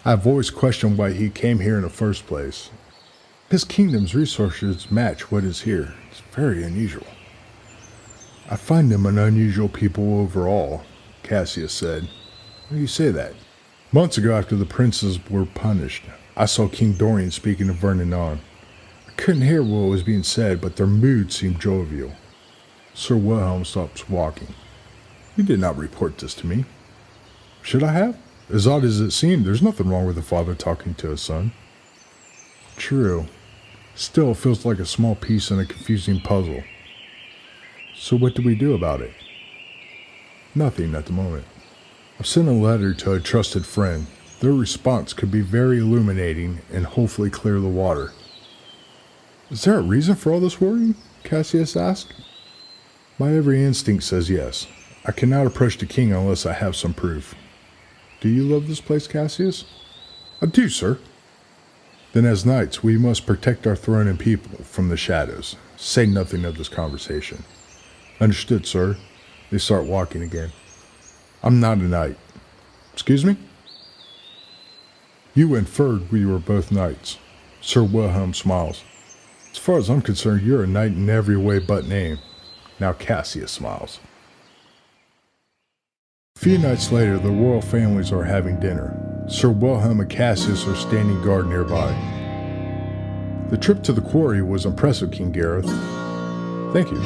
I've always questioned why he came here in the first place. His kingdom's resources match what is here. It's very unusual. I find them an unusual people overall, Cassius said. Why do you say that? Months ago, after the princes were punished, I saw King Dorian speaking to Vernon. I couldn't hear what was being said, but their mood seemed jovial. Sir Wilhelm stops walking. You did not report this to me. Should I have? As odd as it seemed, there's nothing wrong with a father talking to his son. True. Still, it feels like a small piece in a confusing puzzle. So what do we do about it? Nothing at the moment. I've sent a letter to a trusted friend. Their response could be very illuminating and hopefully clear the water. Is there a reason for all this worrying? Cassius asked. My every instinct says yes. I cannot approach the king unless I have some proof. Do you love this place, Cassius? I do, sir. Then as knights, we must protect our throne and people from the shadows. Say nothing of this conversation. Understood, sir. They start walking again. I'm not a knight. Excuse me? You inferred we were both knights. Sir Wilhelm smiles. As far as I'm concerned, you're a knight in every way but name. Now Cassius smiles. A few nights later, the royal families are having dinner. Sir Wilhelm and Cassius are standing guard nearby. The trip to the quarry was impressive, King Gareth. Thank you.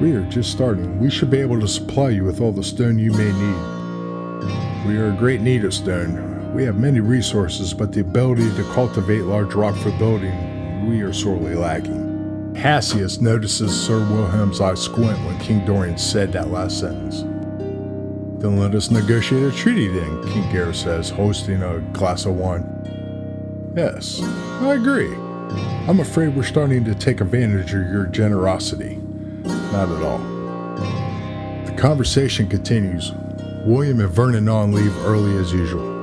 We are just starting. We should be able to supply you with all the stone you may need. We are in great need of stone. We have many resources, but the ability to cultivate large rock for building, we are sorely lacking. Cassius notices Sir Wilhelm's eyes squint when King Dorian said that last sentence. Then let us negotiate a treaty then, King Gareth says, hoisting a glass of wine. Yes, I agree. I'm afraid we're starting to take advantage of your generosity. Not at all. The conversation continues. William and Vernon leave early as usual.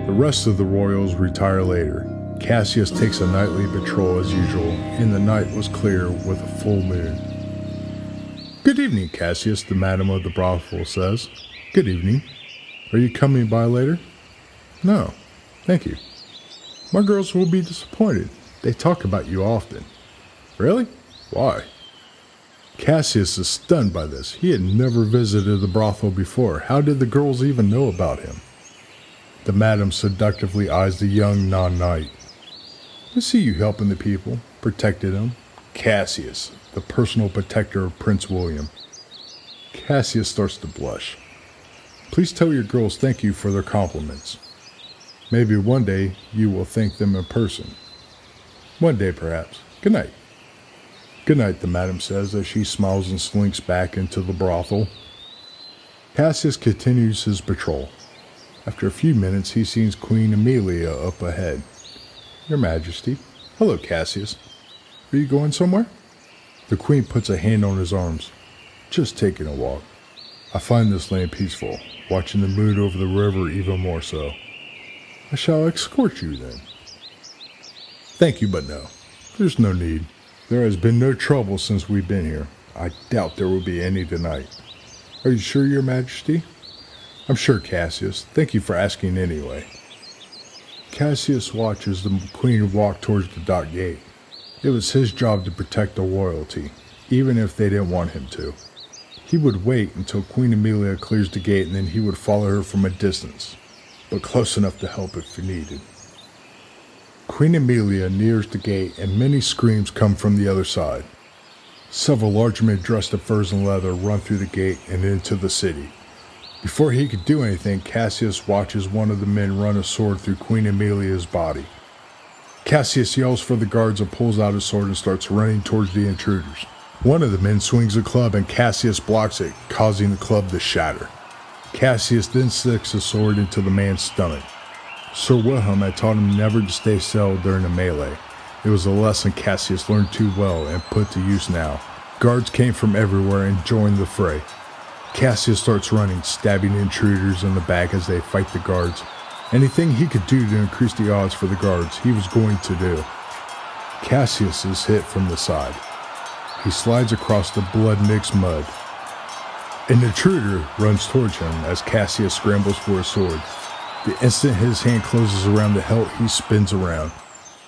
The rest of the royals retire later. Cassius takes a nightly patrol as usual, and the night was clear with a full moon. Good evening, Cassius, the madam of the brothel says. Good evening. Are you coming by later? No, thank you. My girls will be disappointed. They talk about you often. Really? Why? Cassius is stunned by this. He had never visited the brothel before. How did the girls even know about him? The madam seductively eyes the young non-knight. I see you helping the people, protected them. Cassius, the personal protector of Prince William. Cassius starts to blush. Please tell your girls thank you for their compliments. Maybe one day you will thank them in person. One day, perhaps. Good night. Good night, the madam says as she smiles and slinks back into the brothel. Cassius continues his patrol. After a few minutes, he sees Queen Amelia up ahead. Your Majesty. Hello, Cassius. Are you going somewhere? The Queen puts a hand on his arms. Just taking a walk. I find this land peaceful, watching the moon over the river even more so. I shall escort you then. Thank you, but no. There's no need. There has been no trouble since we've been here. I doubt there will be any tonight. Are you sure, Your Majesty? I'm sure, Cassius. Thank you for asking anyway. Cassius watches the Queen walk towards the dock gate. It was his job to protect the royalty, even if they didn't want him to. He would wait until Queen Amelia clears the gate and then he would follow her from a distance, but close enough to help if needed. Queen Amelia nears the gate and many screams come from the other side. Several large men dressed in furs and leather run through the gate and into the city. Before he could do anything, Cassius watches one of the men run a sword through Queen Amelia's body. Cassius yells for the guards and pulls out his sword and starts running towards the intruders. One of the men swings a club and Cassius blocks it, causing the club to shatter. Cassius then sticks the sword into the man's stomach. Sir Wilhelm had taught him never to stay still during a melee. It was a lesson Cassius learned too well and put to use now. Guards came from everywhere and joined the fray. Cassius starts running, stabbing intruders in the back as they fight the guards. Anything he could do to increase the odds for the guards, he was going to do. Cassius is hit from the side. He slides across the blood-mixed mud. An intruder runs towards him as Cassius scrambles for a sword. The instant his hand closes around the hilt, he spins around.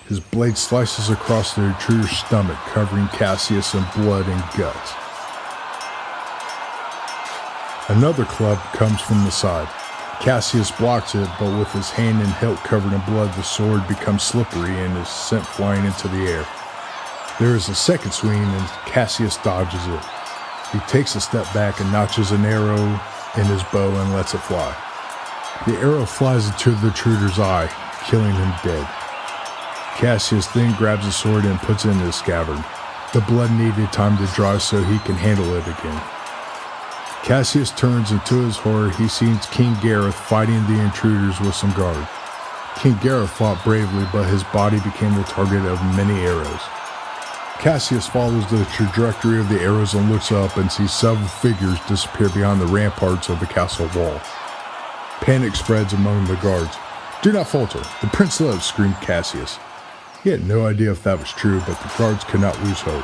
His blade slices across the intruder's stomach, covering Cassius in blood and guts. Another club comes from the side. Cassius blocks it, but with his hand and hilt covered in blood, the sword becomes slippery and is sent flying into the air. There is a second swing and Cassius dodges it. He takes a step back and notches an arrow in his bow and lets it fly. The arrow flies into the intruder's eye, killing him dead. Cassius then grabs the sword and puts it in his scabbard. The blood needed time to dry so he can handle it again. Cassius turns, and to his horror, he sees King Gareth fighting the intruders with some guard. King Gareth fought bravely, but his body became the target of many arrows. Cassius follows the trajectory of the arrows and looks up and sees several figures disappear behind the ramparts of the castle wall. Panic spreads among the guards. "Do not falter, the prince lives," screamed Cassius. He had no idea if that was true, but the guards could not lose hope.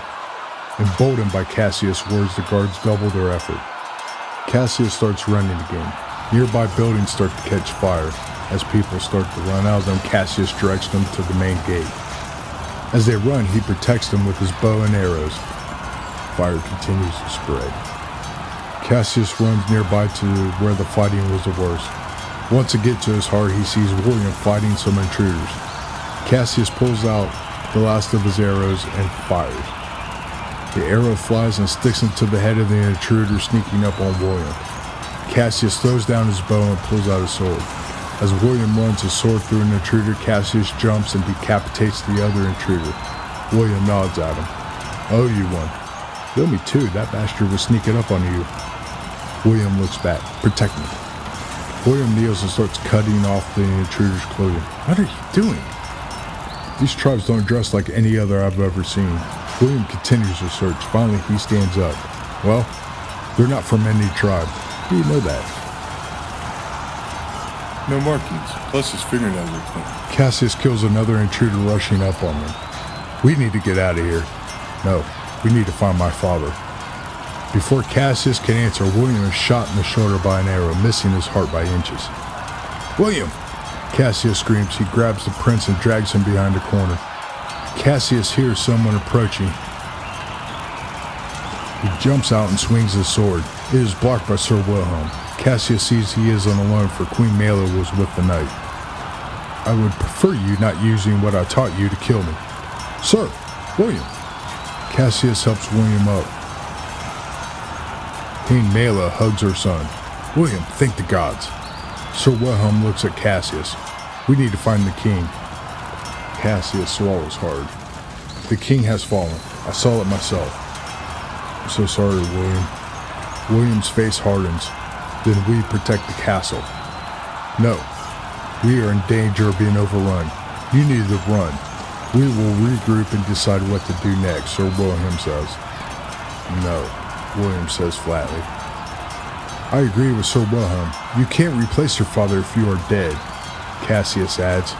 Emboldened by Cassius' words, the guards double their effort. Cassius starts running again. Nearby buildings start to catch fire. As people start to run out of them, Cassius directs them to the main gate. As they run, he protects them with his bow and arrows. Fire continues to spread. Cassius runs nearby to where the fighting was the worst. Once it gets to his heart, he sees William fighting some intruders. Cassius pulls out the last of his arrows and fires. The arrow flies and sticks into the head of the intruder sneaking up on William. Cassius throws down his bow and pulls out his sword. As William runs his sword through an intruder, Cassius jumps and decapitates the other intruder. William nods at him. "Oh, you won." "Kill me too, that bastard was sneaking up on you." William looks back. "Protect me." William kneels and starts cutting off the intruder's clothing. "What are you doing?" "These tribes don't dress like any other I've ever seen." William continues his search. Finally, he stands up. "Well, they're not from any tribe. How do you know that?" "No markings, plus his fingernails are clean." Cassius kills another intruder rushing up on them. "We need to get out of here." "No, we need to find my father." Before Cassius can answer, William is shot in the shoulder by an arrow, missing his heart by inches. "William!" Cassius screams. He grabs the prince and drags him behind a corner. Cassius hears someone approaching. He jumps out and swings his sword. It is blocked by Sir Wilhelm. Cassius sees he isn't alone, for Queen Mela was with the knight. "I would prefer you not using what I taught you to kill me." "Sir, William!" Cassius helps William up. Queen Mela hugs her son. William, thank the gods. Sir Wilhelm looks at Cassius. We need to find the king. Cassius swallows hard. The king has fallen. I saw it myself. I'm so sorry, William. William's face hardens. Then we protect the castle. No. We are in danger of being overrun. You need to run. We will regroup and decide what to do next, Sir Wilhelm says. No, William says flatly. I agree with Sir Wilhelm. You can't replace your father if you are dead, Cassius adds.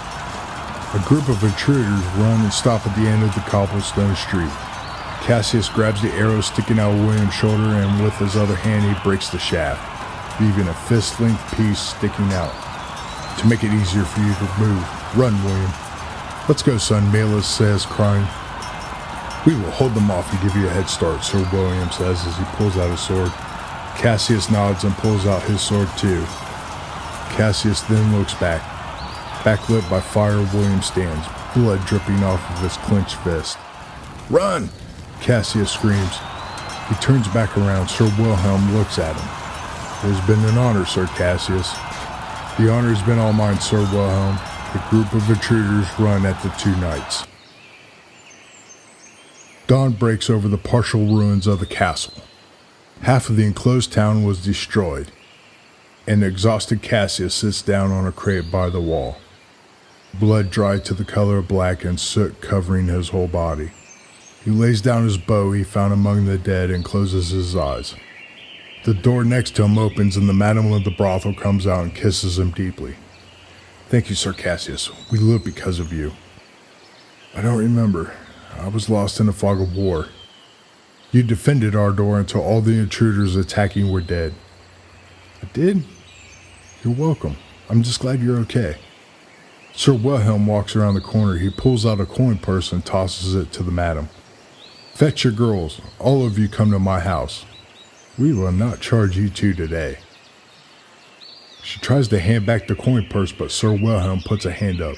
A group of intruders run and stop at the end of the cobblestone street. Cassius grabs the arrow sticking out of William's shoulder and with his other hand he breaks the shaft, leaving a fist-length piece sticking out. To make it easier for you to move, run, William. Let's go, son, Malus says, crying. We will hold them off and give you a head start, Sir William says as he pulls out his sword. Cassius nods and pulls out his sword too. Cassius then looks back. Backlit by fire, William stands, blood dripping off of his clenched fist. Run! Cassius screams. He turns back around. Sir Wilhelm looks at him. It has been an honor, Sir Cassius. The honor has been all mine, Sir Wilhelm. The group of intruders run at the two knights. Dawn breaks over the partial ruins of the castle. Half of the enclosed town was destroyed. An exhausted Cassius sits down on a crate by the wall. Blood dried to the color of black and soot covering his whole body. He lays down his bow he found among the dead and closes his eyes. The door next to him opens and the madam of the brothel comes out and kisses him deeply. Thank you, Sir Cassius. We live because of you. I don't remember. I was lost in the fog of war. You defended our door until all the intruders attacking were dead. I did? You're welcome. I'm just glad you're okay. Sir Wilhelm walks around the corner. He pulls out a coin purse and tosses it to the madam. Fetch your girls. All of you come to my house. We will not charge you two today. She tries to hand back the coin purse, but Sir Wilhelm puts a hand up.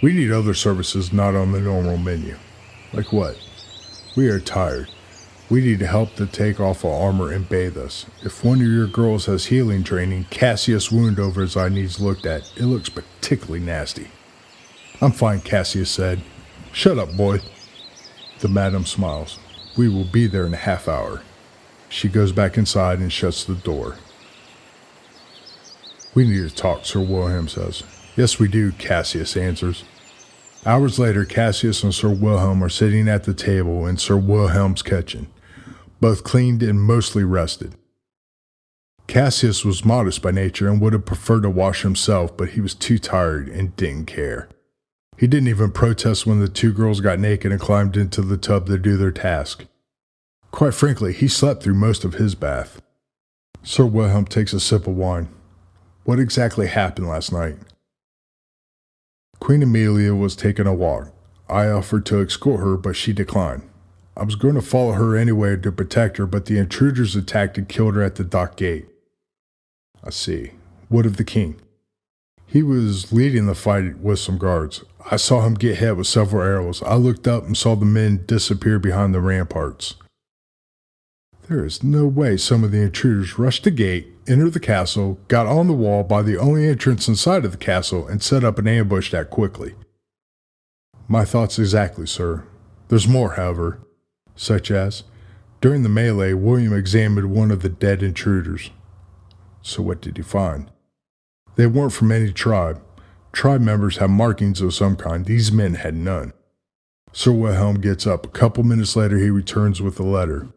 We need other services not on the normal menu. Like what? We are tired. We need help to take off our armor and bathe us. If one of your girls has healing training, Cassius' wound over his eye needs looked at. It looks particularly nasty. I'm fine, Cassius said. Shut up, boy. The madam smiles. We will be there in a half hour. She goes back inside and shuts the door. We need to talk, Sir Wilhelm says. Yes, we do, Cassius answers. Hours later, Cassius and Sir Wilhelm are sitting at the table in Sir Wilhelm's kitchen, both cleaned and mostly rested. Cassius was modest by nature and would have preferred to wash himself, but he was too tired and didn't care. He didn't even protest when the two girls got naked and climbed into the tub to do their task. Quite frankly, he slept through most of his bath. Sir Wilhelm takes a sip of wine. What exactly happened last night? Queen Amelia was taking a walk. I offered to escort her, but she declined. I was going to follow her anyway to protect her, but the intruders attacked and killed her at the dock gate. I see. What of the king? He was leading the fight with some guards. I saw him get hit with several arrows. I looked up and saw the men disappear behind the ramparts. There is no way some of the intruders rushed the gate, entered the castle, got on the wall by the only entrance inside of the castle, and set up an ambush that quickly. My thoughts exactly, sir. There's more, however, such as, during the melee, William examined one of the dead intruders. So what did he find? They weren't from any tribe. Tribe members have markings of some kind. These men had none. Sir Wilhelm gets up. A couple minutes later, he returns with a letter.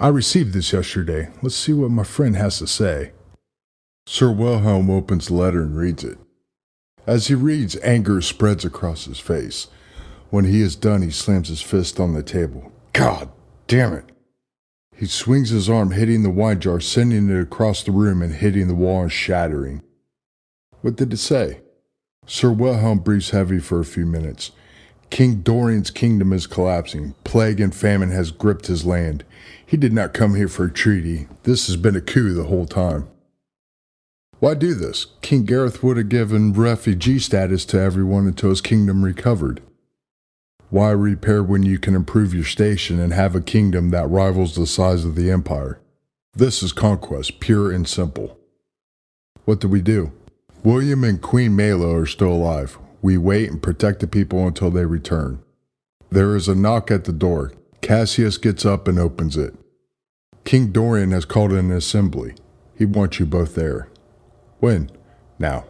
I received this yesterday. Let's see what my friend has to say. Sir Wilhelm opens the letter and reads it. As he reads, anger spreads across his face. When he is done, he slams his fist on the table. God damn it! He swings his arm, hitting the wine jar, sending it across the room and hitting the wall and shattering. What did it say? Sir Wilhelm breathes heavy for a few minutes. King Dorian's kingdom is collapsing. Plague and famine has gripped his land. He did not come here for a treaty. This has been a coup the whole time. Why do this? King Gareth would have given refugee status to everyone until his kingdom recovered. Why repair when you can improve your station and have a kingdom that rivals the size of the empire? This is conquest, pure and simple. What do we do? William and Queen Mela are still alive. We wait and protect the people until they return. There is a knock at the door. Cassius gets up and opens it. King Dorian has called an assembly. He wants you both there. When? Now.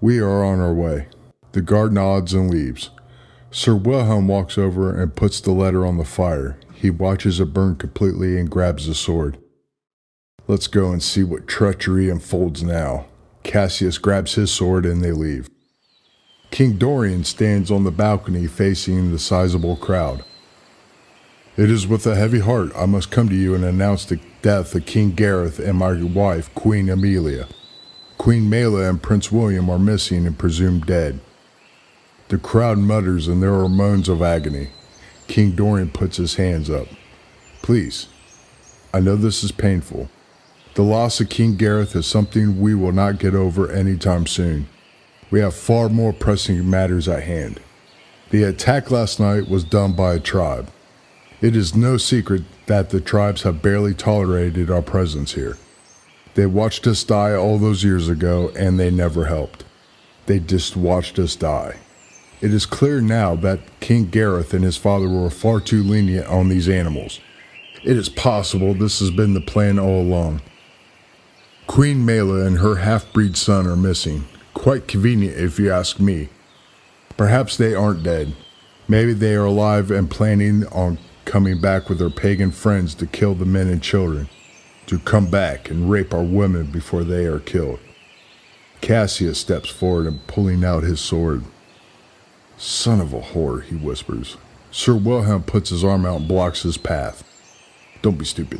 We are on our way. The guard nods and leaves. Sir Wilhelm walks over and puts the letter on the fire. He watches it burn completely and grabs the sword. Let's go and see what treachery unfolds now. Cassius grabs his sword and they leave. King Dorian stands on the balcony facing the sizable crowd. It is with a heavy heart I must come to you and announce the death of King Gareth and my wife, Queen Amelia. Queen Mela and Prince William are missing and presumed dead. The crowd mutters and there are moans of agony. King Dorian puts his hands up. Please, I know this is painful. The loss of King Gareth is something we will not get over anytime soon. We have far more pressing matters at hand. The attack last night was done by a tribe. It is no secret that the tribes have barely tolerated our presence here. They watched us die all those years ago and they never helped. They just watched us die. It is clear now that King Gareth and his father were far too lenient on these animals. It is possible this has been the plan all along. Queen Mela and her half-breed son are missing. Quite convenient if you ask me. Perhaps they aren't dead. Maybe they are alive and planning on coming back with their pagan friends to kill the men and children, to come back and rape our women before they are killed. Cassius steps forward and pulling out his sword. Son of a whore, he whispers. Sir Wilhelm puts his arm out and blocks his path. Don't be stupid.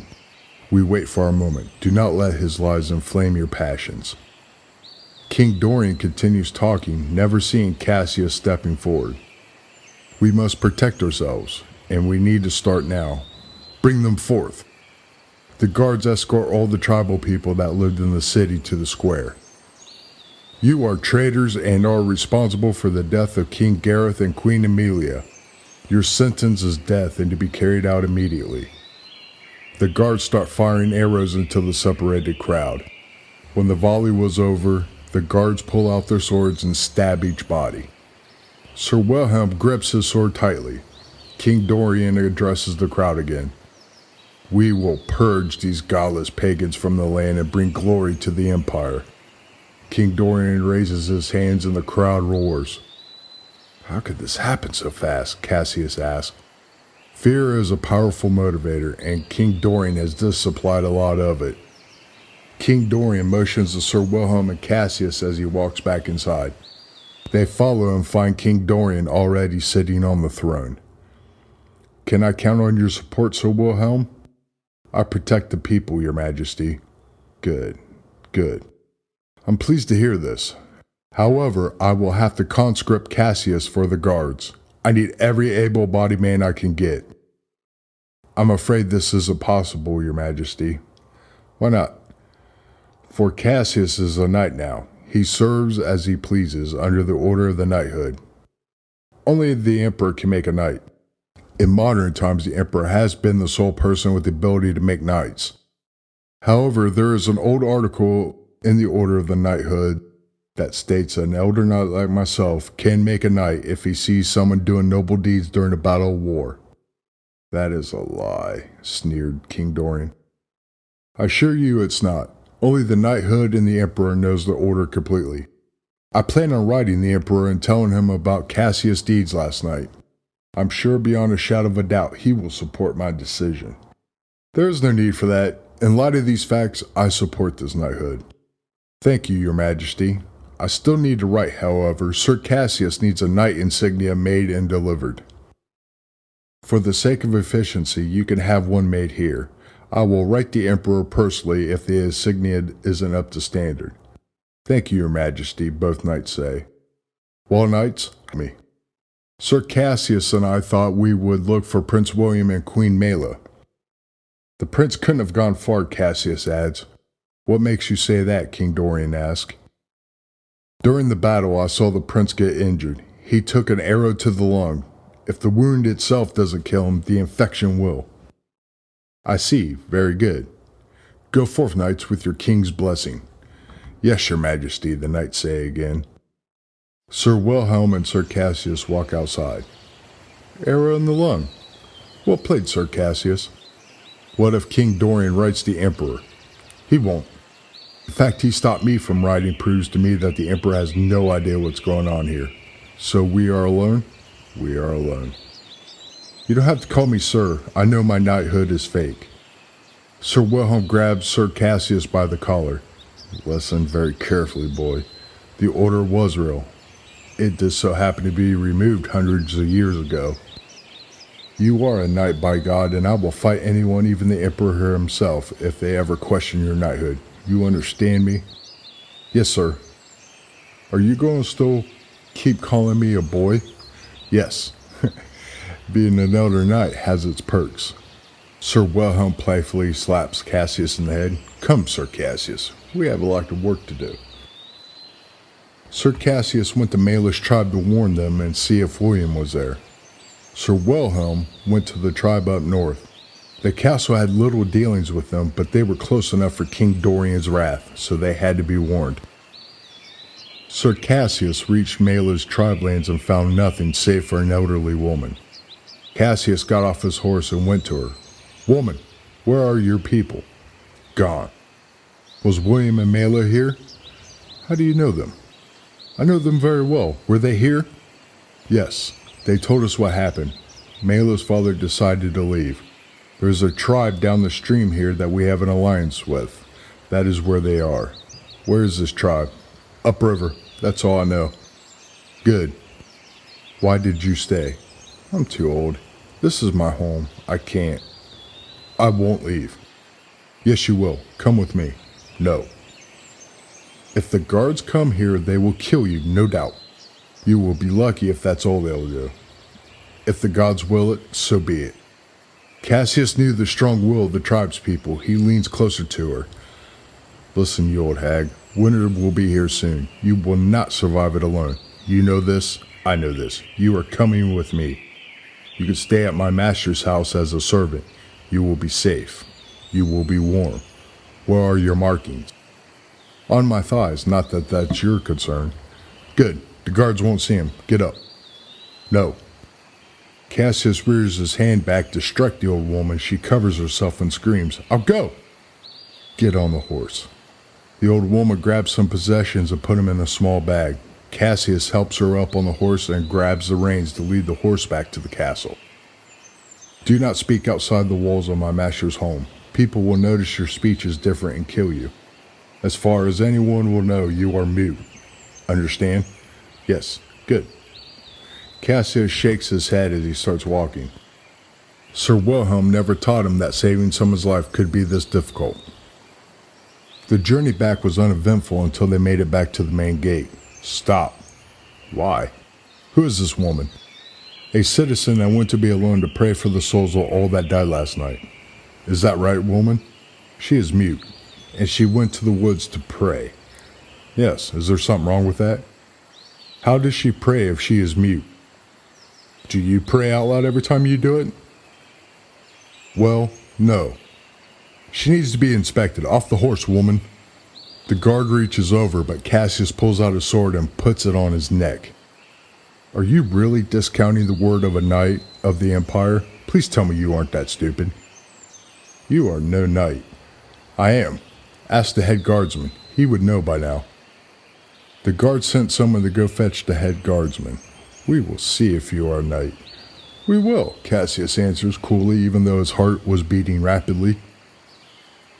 We wait for our moment. Do not let his lies inflame your passions. King Dorian continues talking, never seeing Cassius stepping forward. We must protect ourselves, and we need to start now. Bring them forth. The guards escort all the tribal people that lived in the city to the square. You are traitors and are responsible for the death of King Gareth and Queen Amelia. Your sentence is death and to be carried out immediately. The guards start firing arrows into the separated crowd. When the volley was over, the guards pull out their swords and stab each body. Sir Wilhelm grips his sword tightly. King Dorian addresses the crowd again. We will purge these godless pagans from the land and bring glory to the empire. King Dorian raises his hands and the crowd roars. How could this happen so fast? Cassius asked. Fear is a powerful motivator, and King Dorian has just supplied a lot of it. King Dorian motions to Sir Wilhelm and Cassius as he walks back inside. They follow and find King Dorian already sitting on the throne. Can I count on your support, Sir Wilhelm? I protect the people, Your Majesty. Good, good. I'm pleased to hear this. However, I will have to conscript Cassius for the guards. I need every able-bodied man I can get. I'm afraid this isn't possible, Your Majesty. Why not? For Cassius is a knight now. He serves as he pleases under the order of the knighthood. Only the emperor can make a knight. In modern times, the emperor has been the sole person with the ability to make knights. However, there is an old article in the order of the knighthood that states an elder knight like myself can make a knight if he sees someone doing noble deeds during a battle of war. That is a lie, sneered King Dorian. I assure you it's not. Only the knighthood and the emperor knows the order completely. I plan on writing the emperor and telling him about Cassius' deeds last night. I'm sure beyond a shadow of a doubt he will support my decision. There is no need for that. In light of these facts, I support this knighthood. Thank you, Your Majesty. I still need to write, however. Sir Cassius needs a knight insignia made and delivered. For the sake of efficiency, you can have one made here. I will write the Emperor personally if the insignia isn't up to standard. Thank you, Your Majesty, both knights say. Well, knights, me. Sir Cassius and I thought we would look for Prince William and Queen Mela. The prince couldn't have gone far, Cassius adds. What makes you say that? King Dorian asked. During the battle, I saw the prince get injured. He took an arrow to the lung. If the wound itself doesn't kill him, the infection will. I see. Very good. Go forth, knights, with your king's blessing. Yes, your majesty, the knights say again. Sir Wilhelm and Sir Cassius walk outside. Arrow in the lung. Well played, Sir Cassius. What if King Dorian writes the Emperor? He won't. The fact he stopped me from writing proves to me that the Emperor has no idea what's going on here. So we are alone? We are alone. You don't have to call me sir. I know my knighthood is fake. Sir Wilhelm grabs Sir Cassius by the collar. Listen very carefully, boy. The order was real. It just so happened to be removed hundreds of years ago. You are a knight by God, and I will fight anyone, even the Emperor himself, if they ever question your knighthood. You understand me? Yes, sir. Are you going to still keep calling me a boy? Yes. Being an elder knight has its perks. Sir Wilhelm playfully slaps Cassius in the head. Come, Sir Cassius. We have a lot of work to do. Sir Cassius went to Malish tribe to warn them and see if William was there. Sir Wilhelm went to the tribe up north. The castle had little dealings with them, but they were close enough for King Dorian's wrath, so they had to be warned. Sir Cassius reached Malish tribe lands and found nothing save for an elderly woman. Cassius got off his horse and went to her. Woman, where are your people? Gone. Was William and Mela here? How do you know them? I know them very well. Were they here? Yes. They told us what happened. Mela's father decided to leave. There's a tribe down the stream here that we have an alliance with. That is where they are. Where is this tribe? Upriver. That's all I know. Good. Why did you stay? I'm too old. This is my home. I can't. I won't leave. Yes, you will. Come with me. No. If the guards come here, they will kill you, no doubt. You will be lucky if that's all they'll do. If the gods will it, so be it. Cassius knew the strong will of the tribespeople. He leans closer to her. Listen, you old hag. Winter will be here soon. You will not survive it alone. You know this. I know this. You are coming with me. You can stay at my master's house as a servant. You will be safe. You will be warm. Where are your markings? On my thighs, not that that's your concern. Good. The guards won't see him. Get up. No. Cassius rears his hand back to strike the old woman. She covers herself and screams, I'll go. Get on the horse. The old woman grabs some possessions and put them in a small bag. Cassius helps her up on the horse and grabs the reins to lead the horse back to the castle. Do not speak outside the walls of my master's home. People will notice your speech is different and kill you. As far as anyone will know, you are mute. Understand? Yes, good. Cassius shakes his head as he starts walking. Sir Wilhelm never taught him that saving someone's life could be this difficult. The journey back was uneventful until they made it back to the main gate. Stop. Why? Who is this woman? A citizen that went to be alone to pray for the souls of all that died last night. Is that right, woman? She is mute, and she went to the woods to pray. Yes, is there something wrong with that? How does she pray if she is mute? Do you pray out loud every time you do it? Well, no. She needs to be inspected. Off the horse, woman. The guard reaches over, but Cassius pulls out his sword and puts it on his neck. Are you really discounting the word of a knight of the Empire? Please tell me you aren't that stupid. You are no knight. I am. Ask the head guardsman. He would know by now. The guard sent someone to go fetch the head guardsman. We will see if you are a knight. We will, Cassius answers coolly, even though his heart was beating rapidly.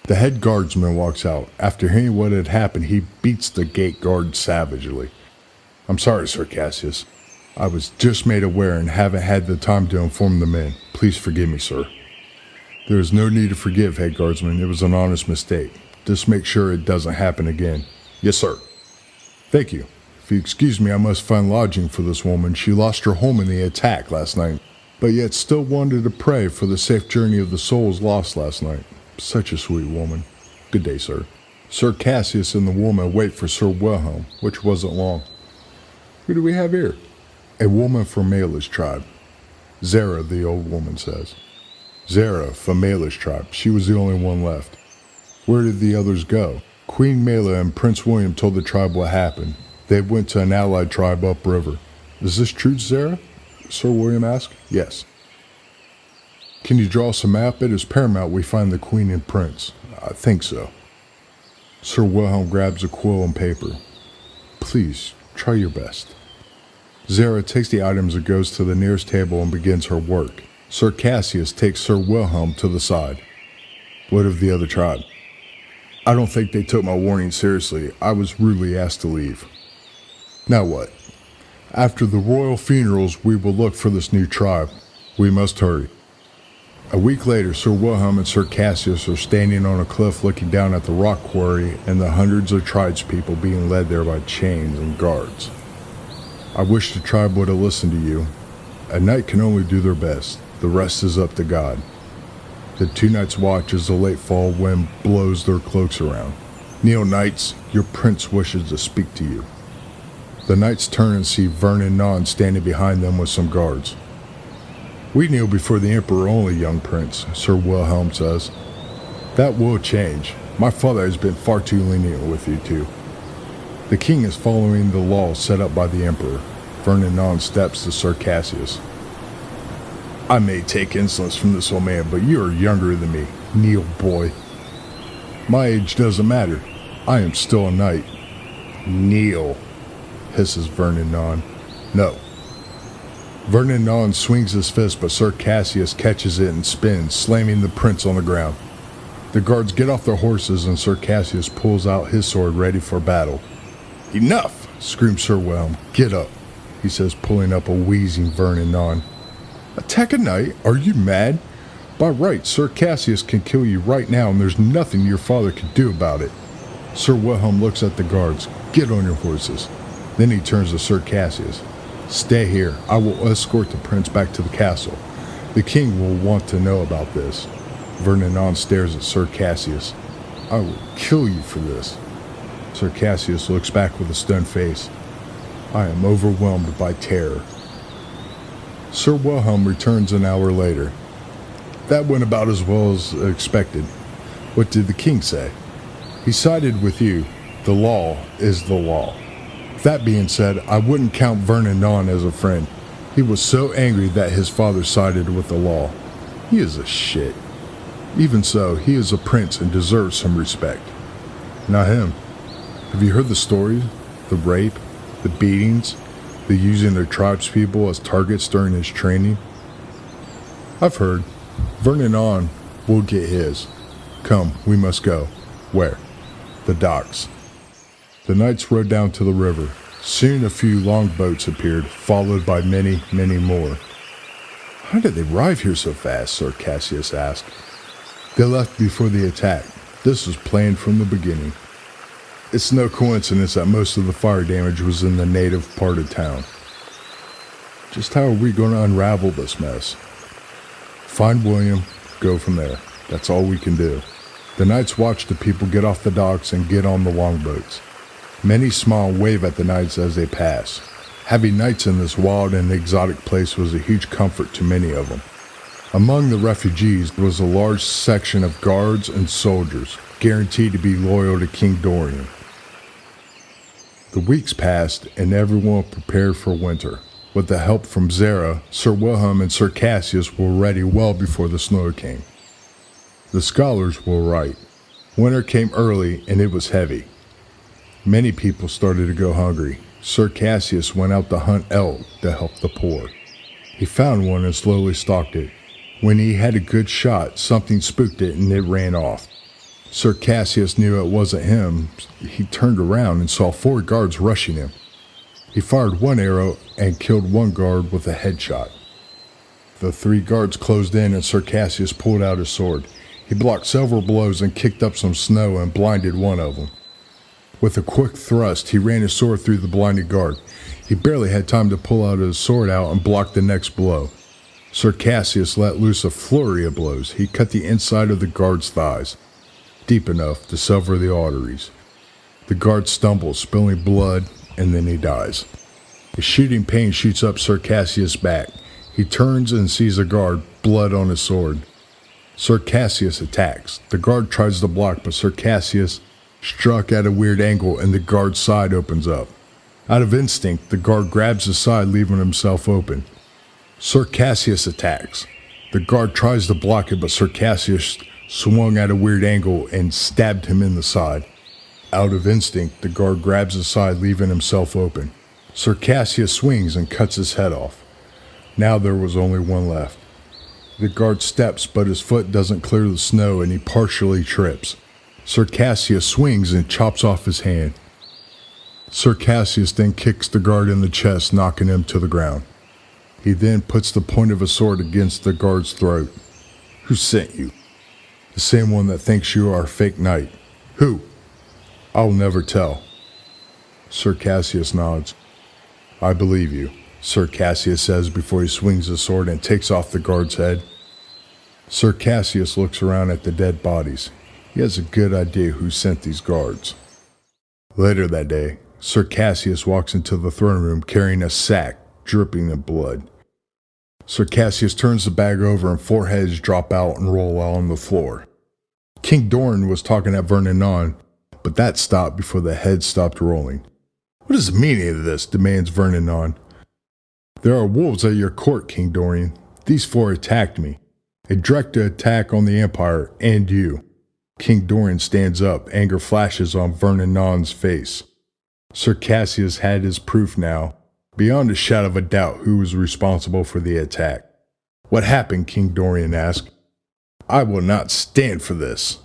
The head guardsman walks out. After hearing what had happened, he beats the gate guard savagely. I'm sorry, Sir Cassius. I was just made aware and haven't had the time to inform the men. Please forgive me, sir. There is no need to forgive, head guardsman. It was an honest mistake. Just make sure it doesn't happen again. Yes, sir. Thank you. If you excuse me, I must find lodging for this woman. She lost her home in the attack last night, but yet still wanted to pray for the safe journey of the souls lost last night. Such a sweet woman. Good day, sir. Sir Cassius and the woman wait for Sir Wilhelm, which wasn't long. Who do we have here? A woman from Malish tribe. Zara, the old woman says. Zara from Malish tribe. She was the only one left. Where did the others go? Queen Mela and Prince William told the tribe what happened. They went to an allied tribe upriver. Is this true, Zara? Sir William asked. Yes. Can you draw us a map? It is paramount we find the Queen and Prince. I think so. Sir Wilhelm grabs a quill and paper. Please, try your best. Zara takes the items and goes to the nearest table and begins her work. Sir Cassius takes Sir Wilhelm to the side. What of the other tribe? I don't think they took my warning seriously. I was rudely asked to leave. Now what? After the royal funerals, we will look for this new tribe. We must hurry. A week later, Sir Wilhelm and Sir Cassius are standing on a cliff looking down at the rock quarry and the hundreds of tribespeople being led there by chains and guards. I wish the tribe would have listened to you. A knight can only do their best. The rest is up to God. The two knights watch as the late fall wind blows their cloaks around. Kneel, knights, your prince wishes to speak to you. The knights turn and see Vernon Non standing behind them with some guards. We kneel before the emperor only, young prince, Sir Wilhelm says. That will change. My father has been far too lenient with you two. The king is following the law set up by the emperor. Vernon Non steps to Sir Cassius. I may take insolence from this old man, but you are younger than me. Kneel, boy. My age doesn't matter. I am still a knight. Kneel, hisses Vernon Non. No. Vernon Non swings his fist, but Sir Cassius catches it and spins, slamming the prince on the ground. The guards get off their horses and Sir Cassius pulls out his sword ready for battle. Enough! Screams Sir Wilhelm. Get up, he says, pulling up a wheezing Vernon Non. Attack a knight? Are you mad? By right, Sir Cassius can kill you right now and there's nothing your father can do about it. Sir Wilhelm looks at the guards. Get on your horses. Then he turns to Sir Cassius. Stay here. I will escort the prince back to the castle. The king will want to know about this. Vernon Non stares at Sir Cassius. I will kill you for this. Sir Cassius looks back with a stern face. I am overwhelmed by terror. Sir Wilhelm returns an hour later. That went about as well as expected. What did the king say? He sided with you. The law is the law. That being said, I wouldn't count Vernon Non as a friend. He was so angry that his father sided with the law. He is a shit. Even so, he is a prince and deserves some respect. Not him. Have you heard the stories? The rape, the beatings, the using their tribespeople as targets during his training? I've heard. Vernon Non will get his. Come, we must go. Where? The docks. The knights rowed down to the river. Soon a few longboats appeared, followed by many, many more. How did they arrive here so fast? Sir Cassius asked. They left before the attack. This was planned from the beginning. It's no coincidence that most of the fire damage was in the native part of town. Just how are we going to unravel this mess? Find William, go from there. That's all we can do. The knights watch the people get off the docks and get on the longboats. Many smile and wave at the knights as they pass. Having knights in this wild and exotic place was a huge comfort to many of them. Among the refugees was a large section of guards and soldiers, guaranteed to be loyal to King Dorian. The weeks passed and everyone prepared for winter. With the help from Zara, Sir Wilhelm and Sir Cassius were ready well before the snow came. The scholars were right. Winter came early and it was heavy. Many people started to go hungry. Sir Cassius went out to hunt elk to help the poor. He found one and slowly stalked it. When he had a good shot, something spooked it and it ran off. Sir Cassius knew it wasn't him. He turned around and saw 4 guards rushing him. He fired one arrow and killed one guard with a headshot. The 3 guards closed in and Sir Cassius pulled out his sword. He blocked several blows and kicked up some snow and blinded one of them. With a quick thrust, he ran his sword through the blinded guard. He barely had time to pull out his sword out and block the next blow. Sir Cassius let loose a flurry of blows. He cut the inside of the guard's thighs, deep enough to sever the arteries. The guard stumbles, spilling blood, and then he dies. A shooting pain shoots up Sir Cassius' back. He turns and sees a guard, blood on his sword. Sir Cassius attacks. The guard tries to block, but Sir Cassius struck at a weird angle and the guard's side opens up. Out of instinct, the guard grabs his side, leaving himself open. Sir Cassius attacks. The guard tries to block it, but Sir Cassius swung at a weird angle and stabbed him in the side. Out of instinct, the guard grabs his side, leaving himself open. Sir Cassius swings and cuts his head off. Now there was only one left. The guard steps, but his foot doesn't clear the snow and he partially trips. Sir Cassius swings and chops off his hand. Sir Cassius then kicks the guard in the chest, knocking him to the ground. He then puts the point of his sword against the guard's throat. Who sent you? The same one that thinks you are a fake knight. Who? I'll never tell. Sir Cassius nods. I believe you, Sir Cassius says before he swings his sword and takes off the guard's head. Sir Cassius looks around at the dead bodies. He has a good idea who sent these guards. Later that day, Sir Cassius walks into the throne room carrying a sack dripping in blood. Sir Cassius turns the bag over and 4 heads drop out and roll out on the floor. King Doran was talking at Vernon on, but that stopped before the heads stopped rolling. What is the meaning of this? Demands Vernon on. There are wolves at your court, King Dorian. These 4 attacked me. A direct attack on the Empire and you. King Dorian stands up, anger flashes on Vernon Non's face. Sir Cassius had his proof now, beyond a shadow of a doubt who was responsible for the attack. What happened? King Dorian asked. I will not stand for this.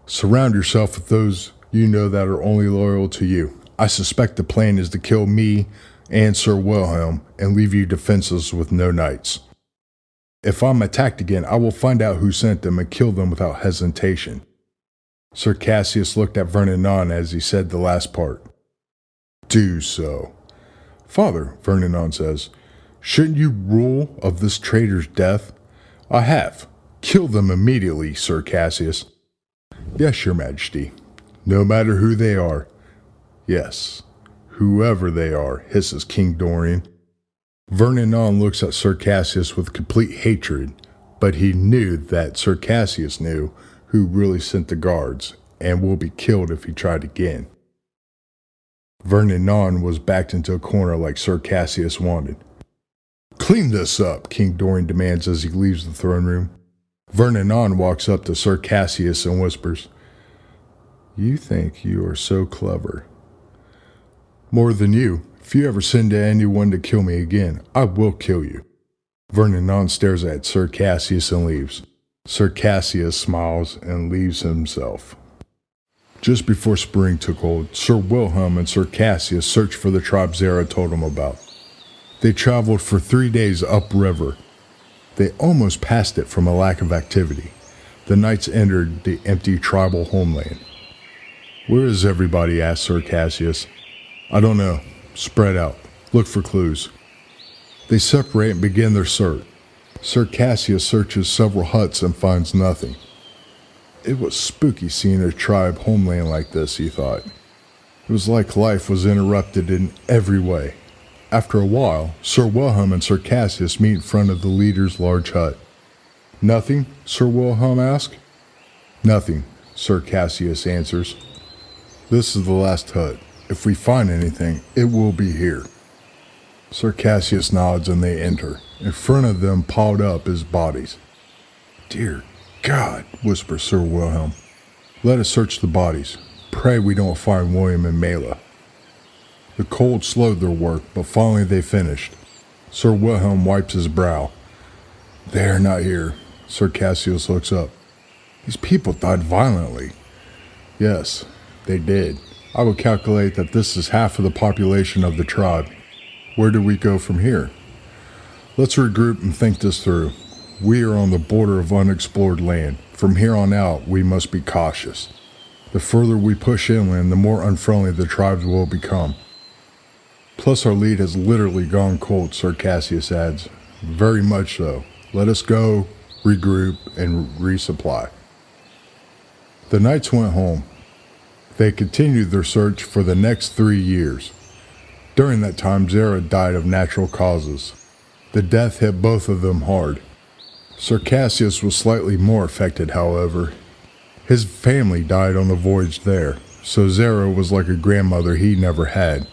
Surround yourself with those you know that are only loyal to you. I suspect the plan is to kill me and Sir Wilhelm and leave you defenseless with no knights. If I'm attacked again, I will find out who sent them and kill them without hesitation. Sir Cassius looked at Vernon on as he said the last part. Do so. Father, Vernon on says, shouldn't you rule of this traitor's death? I have. Kill them immediately, Sir Cassius. Yes, Your Majesty. No matter who they are. Yes, whoever they are, hisses King Dorian. Vernon on looks at Sir Cassius with complete hatred, but he knew that Sir Cassius knew who really sent the guards, and will be killed if he tried again. Vernon on was backed into a corner like Sir Cassius wanted. Clean this up, King Dorian demands as he leaves the throne room. Vernon on walks up to Sir Cassius and whispers, You think you are so clever. More than you. If you ever send anyone to kill me again, I will kill you. Vernon on stares at Sir Cassius and leaves. Sir Cassius smiles and leaves himself. Just before spring took hold, Sir Wilhelm and Sir Cassius searched for the tribe Zara told them about. They traveled for 3 days upriver. They almost passed it from a lack of activity. The knights entered the empty tribal homeland. Where is everybody? Asked Sir Cassius. I don't know. Spread out. Look for clues. They separate and begin their search. Sir Cassius searches several huts and finds nothing. It was spooky seeing a tribe homeland like this, he thought. It was like life was interrupted in every way. After a while, Sir Wilhelm and Sir Cassius meet in front of the leader's large hut. Nothing? Sir Wilhelm asks. Nothing, Sir Cassius answers. This is the last hut. If we find anything, it will be here. Sir Cassius nods and they enter. In front of them, piled up, is bodies. Dear God, whispers Sir Wilhelm. Let us search the bodies. Pray we don't find William and Mela. The cold slowed their work, but finally they finished. Sir Wilhelm wipes his brow. They are not here. Sir Cassius looks up. These people died violently. Yes, they did. I would calculate that this is half of the population of the tribe. Where do we go from here? Let's regroup and think this through. We are on the border of unexplored land. From here on out, we must be cautious. The further we push inland, the more unfriendly the tribes will become. Plus our lead has literally gone cold, Sir Cassius adds. Very much so. Let us go, regroup, and resupply. The knights went home. They continued their search for the next 3 years. During that time, Zara died of natural causes. The death hit both of them hard. Sir Cassius was slightly more affected, however. His family died on the voyage there, so Zara was like a grandmother he never had.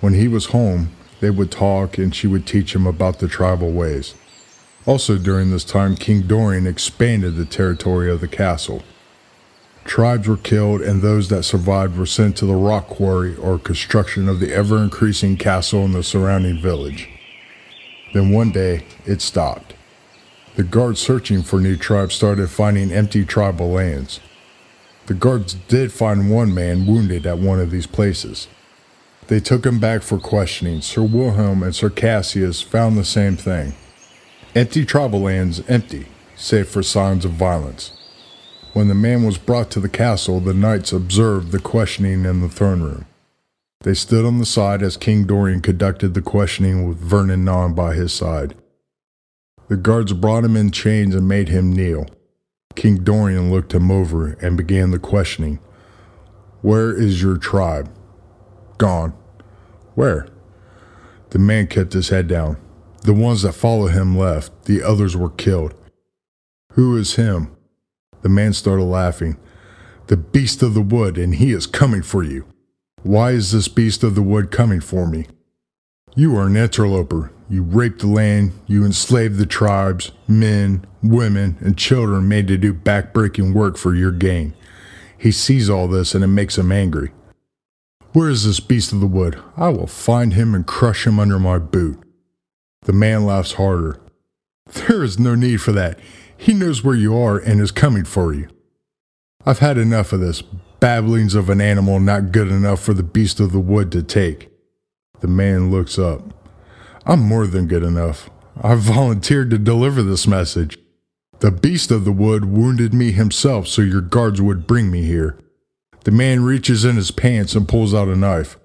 When he was home, they would talk and she would teach him about the tribal ways. Also during this time, King Dorian expanded the territory of the castle. Tribes were killed and those that survived were sent to the rock quarry or construction of the ever-increasing castle and the surrounding village. Then one day, it stopped. The guards searching for new tribes started finding empty tribal lands. The guards did find one man wounded at one of these places. They took him back for questioning. Sir Wilhelm and Sir Cassius found the same thing. Empty tribal lands empty, save for signs of violence. When the man was brought to the castle, the knights observed the questioning in the throne room. They stood on the side as King Dorian conducted the questioning with Vernon Non by his side. The guards brought him in chains and made him kneel. King Dorian looked him over and began the questioning. "Where is your tribe?" "Gone." "Where?" The man kept his head down. "The ones that followed him left. The others were killed." "Who is him?" The man started laughing. "The beast of the wood, and he is coming for you." "Why is this beast of the wood coming for me?" "You are an interloper. You raped the land, you enslaved the tribes, men, women, and children made to do backbreaking work for your gain. He sees all this and it makes him angry." "Where is this beast of the wood? I will find him and crush him under my boot." The man laughs harder. "There is no need for that. He knows where you are and is coming for you." "I've had enough of this. Babblings of an animal not good enough for the beast of the wood to take." The man looks up. "I'm more than good enough. I volunteered to deliver this message. The beast of the wood wounded me himself so your guards would bring me here." The man reaches in his pants and pulls out a knife.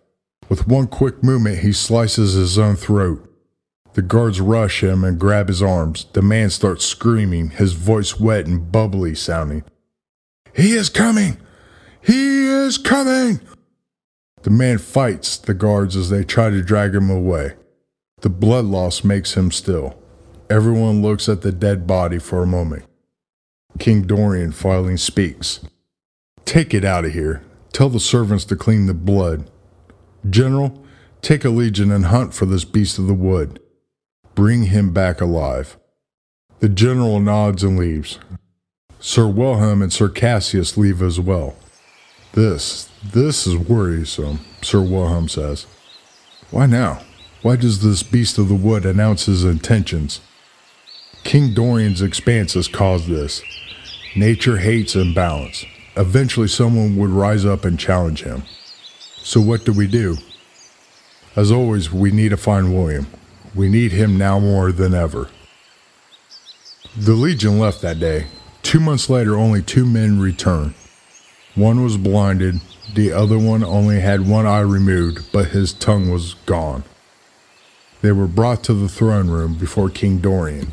With one quick movement, he slices his own throat. The guards rush him and grab his arms. The man starts screaming, his voice wet and bubbly sounding. "He is coming! He is coming!" The man fights the guards as they try to drag him away. The blood loss makes him still. Everyone looks at the dead body for a moment. King Dorian finally speaks. "Take it out of here. Tell the servants to clean the blood. General, take a legion and hunt for this beast of the wood. Bring him back alive." The general nods and leaves. Sir Wilhelm and Sir Cassius leave as well. This is worrisome," Sir Wilhelm says. "Why now? Why does this beast of the wood announce his intentions?" "King Dorian's expanse has caused this. Nature hates imbalance. Eventually someone would rise up and challenge him. So what do we do? As always, we need to find William. We need him now more than ever." The Legion left that day. 2 months later, only 2 men returned. One was blinded, the other one only had one eye removed, but his tongue was gone. They were brought to the throne room before King Dorian.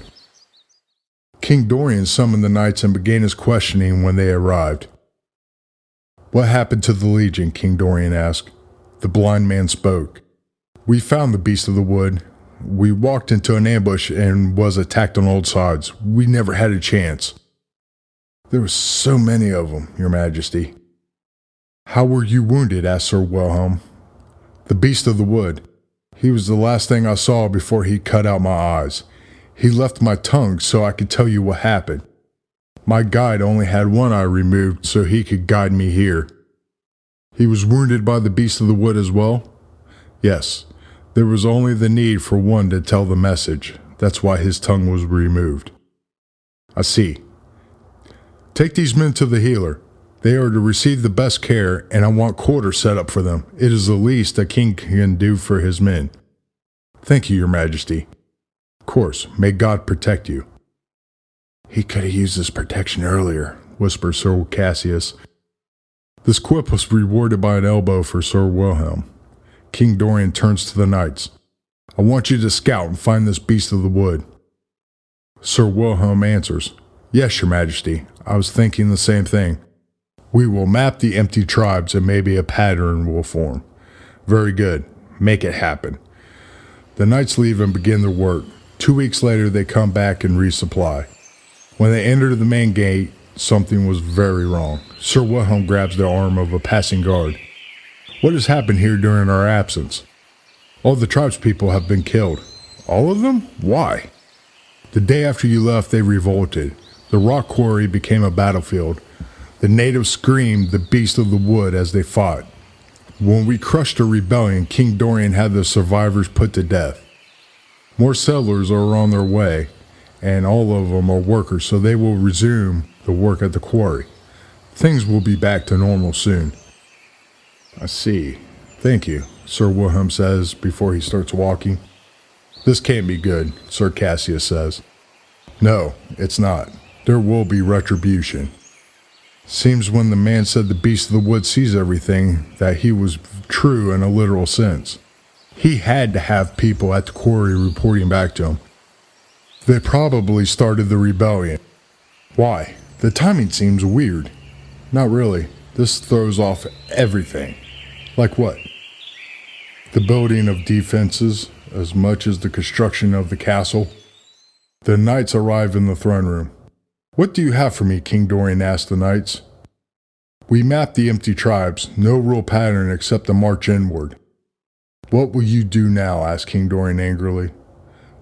King Dorian summoned the knights and began his questioning when they arrived. "What happened to the Legion?" King Dorian asked. The blind man spoke. "We found the beast of the wood. We walked into an ambush and was attacked on all sides. We never had a chance." "There were so many of them, Your Majesty." "How were you wounded?" asked Sir Wilhelm. "The beast of the wood. He was the last thing I saw before he cut out my eyes. He left my tongue so I could tell you what happened. My guide only had one eye removed so he could guide me here." "He was wounded by the beast of the wood as well?" "Yes. There was only the need for one to tell the message. That's why his tongue was removed." "I see. Take these men to the healer. They are to receive the best care, and I want quarters set up for them. It is the least a king can do for his men." "Thank you, Your Majesty." "Of course. May God protect you." "He could have used this protection earlier," whispered Sir Cassius. This quip was rewarded by an elbow for Sir Wilhelm. King Dorian turns to the knights. "I want you to scout and find this beast of the wood." Sir Wilhelm answers, "Yes, Your Majesty. I was thinking the same thing. We will map the empty tribes and maybe a pattern will form." "Very good. Make it happen." The knights leave and begin their work. 2 weeks later, they come back and resupply. When they enter the main gate, something was very wrong. Sir Wilhelm grabs the arm of a passing guard. What has happened here during our absence? All the tribespeople have been killed. All of them? Why? The day after you left, they revolted. The rock quarry became a battlefield. The natives screamed the beast of the wood as they fought. When we crushed a rebellion, King Dorian had the survivors put to death. More settlers are on their way, and all of them are workers, so they will resume the work at the quarry. Things will be back to normal soon. I see. Thank you, Sir Wilhelm says before he starts walking. This can't be good, Sir Cassius says. No, it's not. There will be retribution. Seems when the man said the beast of the wood sees everything, that he was true in a literal sense. He had to have people at the quarry reporting back to him. They probably started the rebellion. Why? The timing seems weird. Not really. This throws off everything. Like what? The building of defenses, as much as the construction of the castle. The knights arrive in the throne room. What do you have for me? King Dorian asked the knights. We mapped the empty tribes, no real pattern except the march inward. What will you do now? Asked King Dorian angrily.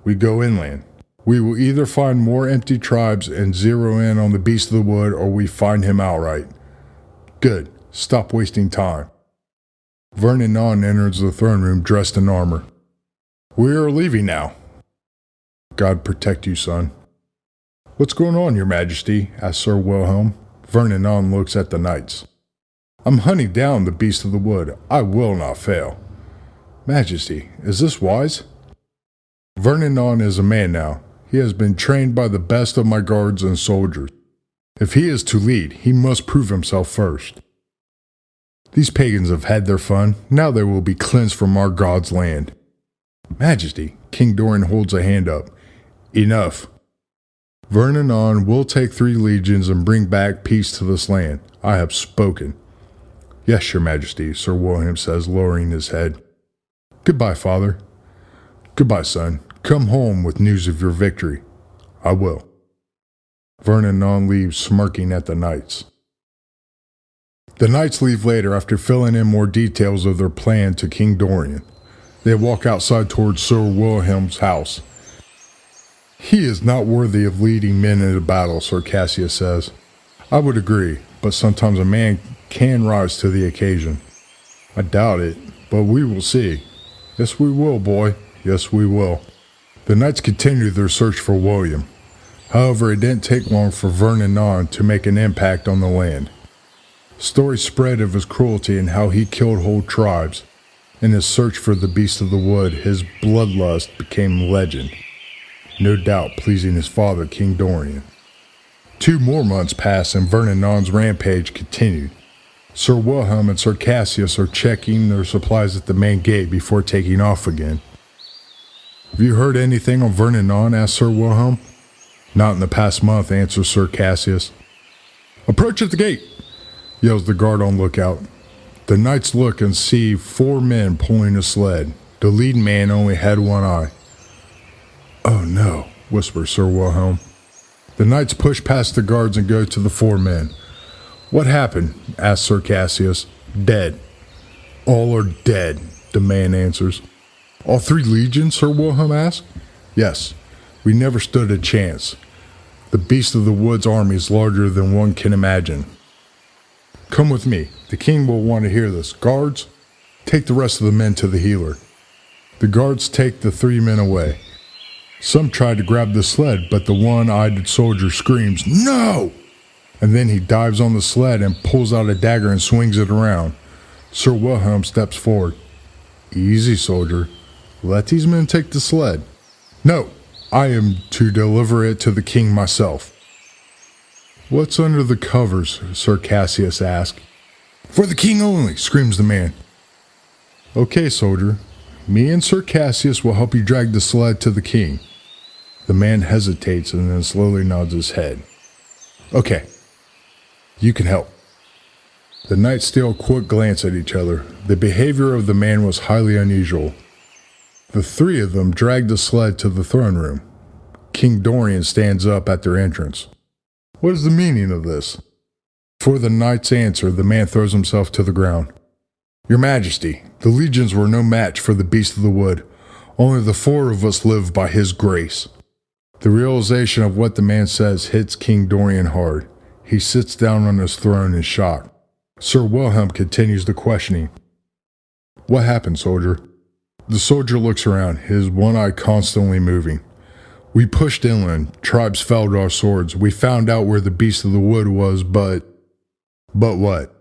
We go inland. We will either find more empty tribes and zero in on the beast of the wood, or we find him outright. Good. Stop wasting time. Vernon Non enters the throne room dressed in armor. We are leaving now. God protect you, son. What's going on, your majesty? Asked Sir Wilhelm. Vernon Non looks at the knights. I'm hunting down the beast of the wood. I will not fail. Majesty, is this wise? Vernon Non is a man now. He has been trained by the best of my guards and soldiers. If he is to lead, he must prove himself first. These pagans have had their fun. Now they will be cleansed from our God's land. Majesty, King Dorian holds a hand up. Enough. Vernon Non will take 3 legions and bring back peace to this land. I have spoken. Yes, your majesty, Sir Wilhelm says, lowering his head. Goodbye, father. Goodbye, son. Come home with news of your victory. I will. Vernon Non leaves, smirking at the knights. The knights leave later after filling in more details of their plan to King Dorian. They walk outside towards Sir Wilhelm's house. He is not worthy of leading men into battle, Sir Cassius says. I would agree, but sometimes a man can rise to the occasion. I doubt it, but we will see. Yes, we will, boy. Yes, we will. The knights continued their search for William. However, it didn't take long for Vernon Non to make an impact on the land. Stories spread of his cruelty and how he killed whole tribes. In his search for the beast of the wood, his bloodlust became legend. No doubt pleasing his father, King Dorian. 2 more months passed and Vernon Non's rampage continued. Sir Wilhelm and Sir Cassius are checking their supplies at the main gate before taking off again. Have you heard anything on Vernon Non? Asked Sir Wilhelm. Not in the past month, answers Sir Cassius. Approach at the gate, yells the guard on lookout. The knights look and see 4 men pulling a sled. The lead man only had one eye. Oh no, whispers Sir Wilhelm. The knights push past the guards and go to the 4 men. What happened? Asks Sir Cassius. Dead. All are dead, the man answers. All 3 legions? Sir Wilhelm asks. Yes, we never stood a chance. The beast of the wood's army is larger than one can imagine. Come with me. The king will want to hear this. Guards, take the rest of the men to the healer. The guards take the 3 men away. Some try to grab the sled, but the one-eyed soldier screams, No! And then he dives on the sled and pulls out a dagger and swings it around. Sir Wilhelm steps forward. Easy, soldier. Let these men take the sled. No, I am to deliver it to the king myself. What's under the covers? Sir Cassius asked. For the king only, screams the man. Okay, soldier. Me and Sir Cassius will help you drag the sled to the king. The man hesitates and then slowly nods his head. Okay, you can help. The knights steal a quick glance at each other. The behavior of the man was highly unusual. The 3 of them drag the sled to the throne room. King Dorian stands up at their entrance. What is the meaning of this? For the knight's answer, the man throws himself to the ground. Your Majesty, the legions were no match for the beast of the wood. Only the 4 of us live by his grace. The realization of what the man says hits King Dorian hard. He sits down on his throne in shock. Sir Wilhelm continues the questioning. What happened, soldier? The soldier looks around, his one eye constantly moving. We pushed inland, tribes felled our swords. We found out where the beast of the wood was, but what?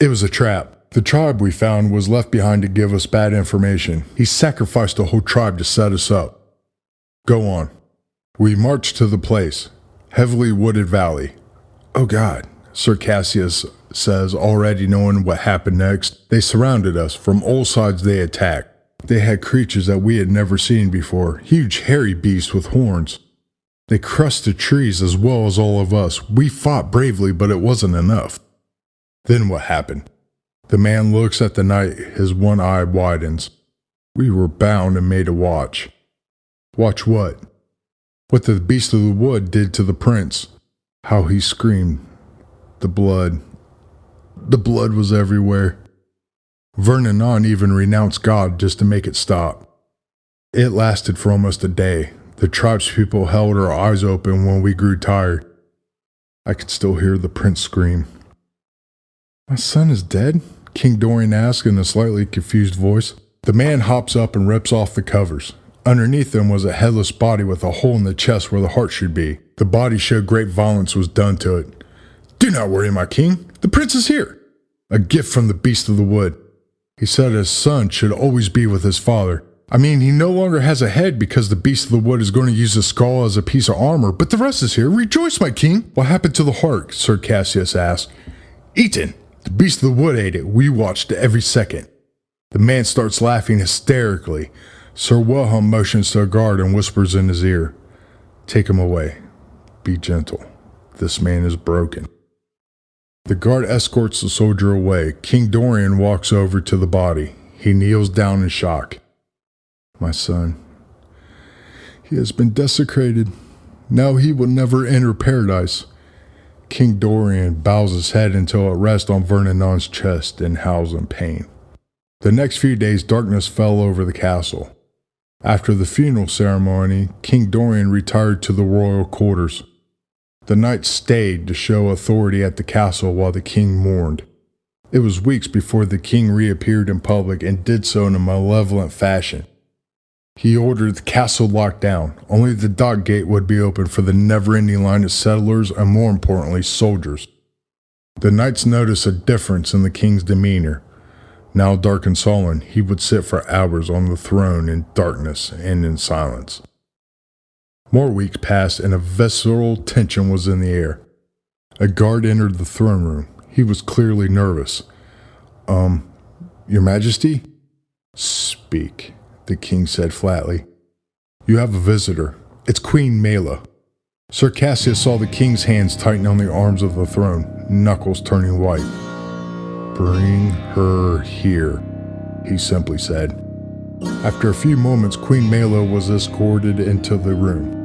It was a trap. The tribe we found was left behind to give us bad information. He sacrificed a whole tribe to set us up. Go on. We marched to the place. Heavily wooded valley. Oh God, Sir Cassius says, already knowing what happened next. They surrounded us. From all sides they attacked. They had creatures that we had never seen before. Huge hairy beasts with horns. They crushed the trees as well as all of us. We fought bravely, but it wasn't enough. Then what happened? The man looks at the knight, his one eye widens. We were bound and made to watch. Watch what? What the beast of the wood did to the prince. How he screamed. The blood. The blood was everywhere. Vernon even renounced God just to make it stop. It lasted for almost a day. The tribespeople held our eyes open when we grew tired. I could still hear the prince scream. My son is dead? King Dorian asked in a slightly confused voice. The man hops up and rips off the covers. Underneath them was a headless body with a hole in the chest where the heart should be. The body showed great violence was done to it. Do not worry, my king. The prince is here. A gift from the beast of the wood. He said his son should always be with his father. I mean, he no longer has a head because the beast of the wood is going to use the skull as a piece of armor, but the rest is here. Rejoice, my king. What happened to the heart? Sir Cassius asked. Eaten. The beast of the wood ate it. We watched every second. The man starts laughing hysterically. Sir Wilhelm motions to a guard and whispers in his ear. Take him away. Be gentle. This man is broken. The guard escorts the soldier away. King Dorian walks over to the body. He kneels down in shock. My son. He has been desecrated. Now he will never enter paradise. King Dorian bows his head until it rests on Vernon's chest and howls in pain. The next few days, darkness fell over the castle. After the funeral ceremony, King Dorian retired to the royal quarters. The knights stayed to show authority at the castle while the king mourned. It was weeks before the king reappeared in public and did so in a malevolent fashion. He ordered the castle locked down. Only the dock gate would be open for the never-ending line of settlers and, more importantly, soldiers. The knights noticed a difference in the king's demeanor. Now dark and sullen, he would sit for hours on the throne in darkness and in silence. More weeks passed and a visceral tension was in the air. A guard entered the throne room. He was clearly nervous. Your Majesty? Speak, the king said flatly. You have a visitor. It's Queen Mela. Sir Cassius saw the king's hands tighten on the arms of the throne, knuckles turning white. Bring her here, he simply said. After a few moments, Queen Mela was escorted into the room.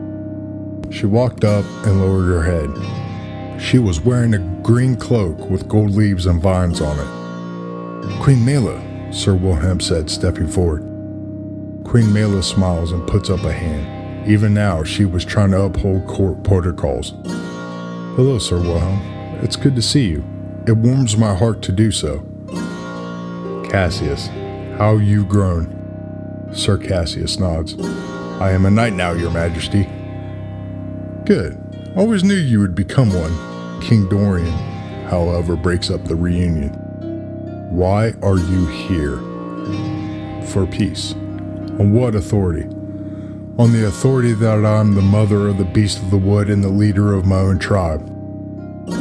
She walked up and lowered her head. She was wearing a green cloak with gold leaves and vines on it. Queen Mela, Sir Wilhelm said, stepping forward. Queen Mela smiles and puts up a hand. Even now, she was trying to uphold court protocols. Hello, Sir Wilhelm. It's good to see you. It warms my heart to do so. Cassius, how you've grown. Sir Cassius nods. I am a knight now, Your Majesty. Good. Always knew you would become one. King Dorian, however, breaks up the reunion. Why are you here? For peace. On what authority? On the authority that I'm the mother of the beast of the wood and the leader of my own tribe.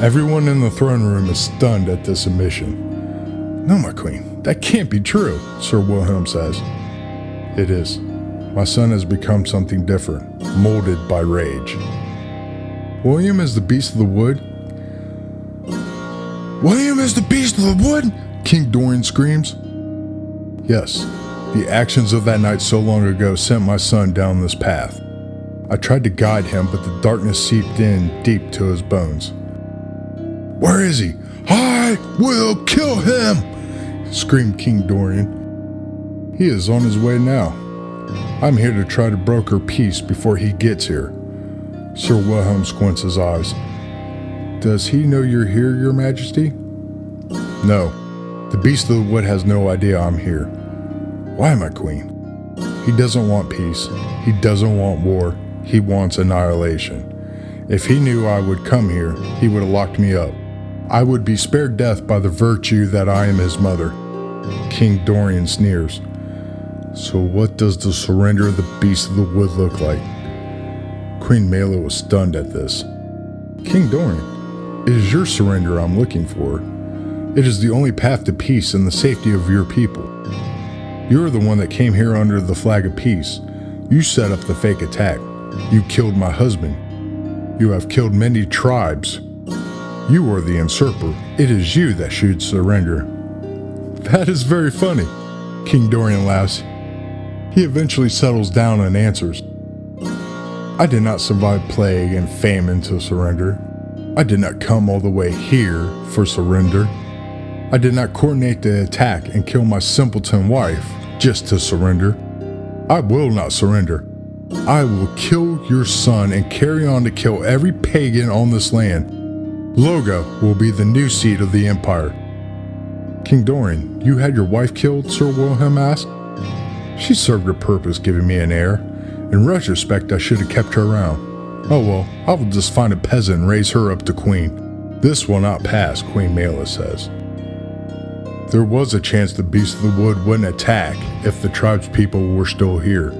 Everyone in the throne room is stunned at this admission. No, my queen, that can't be true, Sir Wilhelm says. It is. My son has become something different, molded by rage. William is the beast of the wood? William is the beast of the wood? King Dorian screams. Yes, the actions of that night so long ago sent my son down this path. I tried to guide him, but the darkness seeped in deep to his bones. "Where is he? I will kill him!" screamed King Dorian. "He is on his way now. I'm here to try to broker peace before he gets here." Sir Wilhelm squints his eyes. "Does he know you're here, Your Majesty?" "No. The Beast of the Wood has no idea I'm here." "Why, my queen?" "He doesn't want peace. He doesn't want war. He wants annihilation. If he knew I would come here, he would have locked me up. I would be spared death by the virtue that I am his mother." King Dorian sneers. "So what does the surrender of the Beast of the Wood look like?" Queen Mela was stunned at this. "King Dorian, it is your surrender I'm looking for. It is the only path to peace and the safety of your people. You are the one that came here under the flag of peace. You set up the fake attack. You killed my husband. You have killed many tribes. You are the usurper. It is you that should surrender." "That is very funny." King Dorian laughs. He eventually settles down and answers. "I did not survive plague and famine to surrender. I did not come all the way here for surrender. I did not coordinate the attack and kill my simpleton wife just to surrender. I will not surrender. I will kill your son and carry on to kill every pagan on this land. Loga will be the new seat of the empire." "King Dorian, you had your wife killed?" Sir Wilhelm asked. "She served her purpose giving me an heir. In retrospect, I should have kept her around. Oh well, I will just find a peasant and raise her up to queen. This will not pass," Queen Mela says. "There was a chance the Beast of the Wood wouldn't attack if the tribe's people were still here.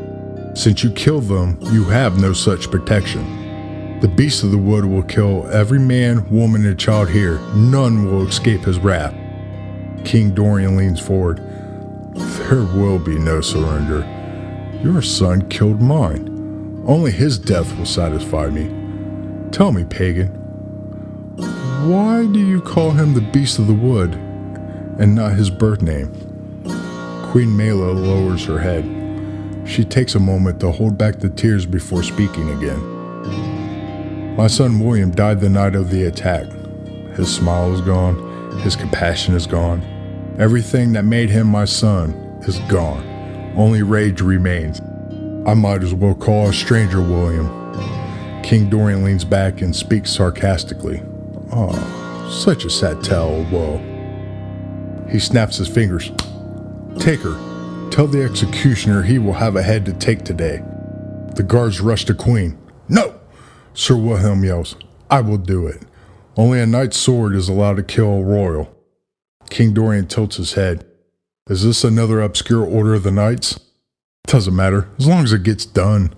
Since you killed them, you have no such protection. The Beast of the Wood will kill every man, woman, and child here. None will escape his wrath." King Dorian leans forward. "There will be no surrender. Your son killed mine. Only his death will satisfy me. Tell me, pagan, why do you call him the Beast of the Wood and not his birth name?" Queen Mela lowers her head. She takes a moment to hold back the tears before speaking again. "My son William died the night of the attack. His smile is gone. His compassion is gone. Everything that made him my son is gone. Only rage remains. I might as well call a stranger William." King Dorian leans back and speaks sarcastically. "Oh, such a sad tale of woe." He snaps his fingers. "Take her. Tell the executioner he will have a head to take today." The guards rush to Queen. "No!" Sir Wilhelm yells. "I will do it. Only a knight's sword is allowed to kill a royal." King Dorian tilts his head. "Is this another obscure order of the knights?" "Doesn't matter, as long as it gets done."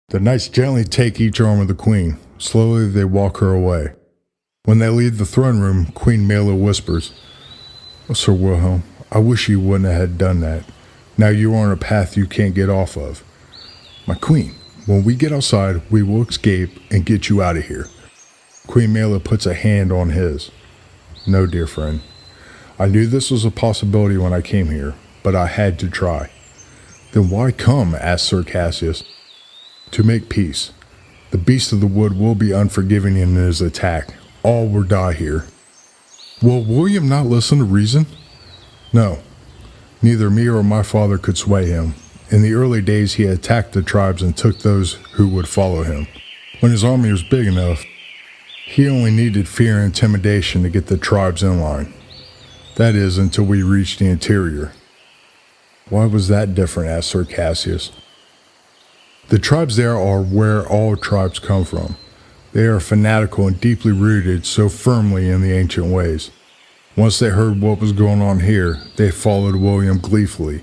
The knights gently take each arm of the queen. Slowly they walk her away. When they leave the throne room, Queen Mela whispers, "Oh, Sir Wilhelm, I wish you wouldn't have done that. Now you are on a path you can't get off of. My queen, when we get outside, we will escape and get you out of here." Queen Mela puts a hand on his. "No, dear friend. I knew this was a possibility when I came here, but I had to try." "Then why come?" asked Sir Cassius. "To make peace. The Beast of the Wood will be unforgiving in his attack. All will die here." "Will William not listen to reason?" "No. Neither me or my father could sway him. In the early days he attacked the tribes and took those who would follow him. When his army was big enough, he only needed fear and intimidation to get the tribes in line. That is, until we reached the interior." "Why was that different?" asked Sir Cassius. "The tribes there are where all tribes come from. They are fanatical and deeply rooted so firmly in the ancient ways. Once they heard what was going on here, they followed William gleefully.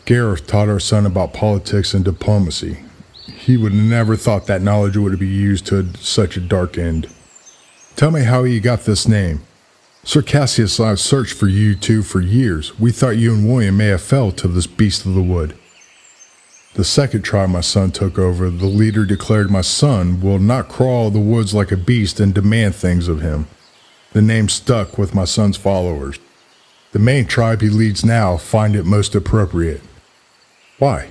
Gareth taught our son about politics and diplomacy. He would never thought that knowledge would be used to such a dark end. Tell me how he got this name. Sir Cassius and I have searched for you two for years. We thought you and William may have fell to this Beast of the Wood. The second tribe my son took over, the leader declared my son will not crawl the woods like a beast and demand things of him. The name stuck with my son's followers. The main tribe he leads now find it most appropriate. Why?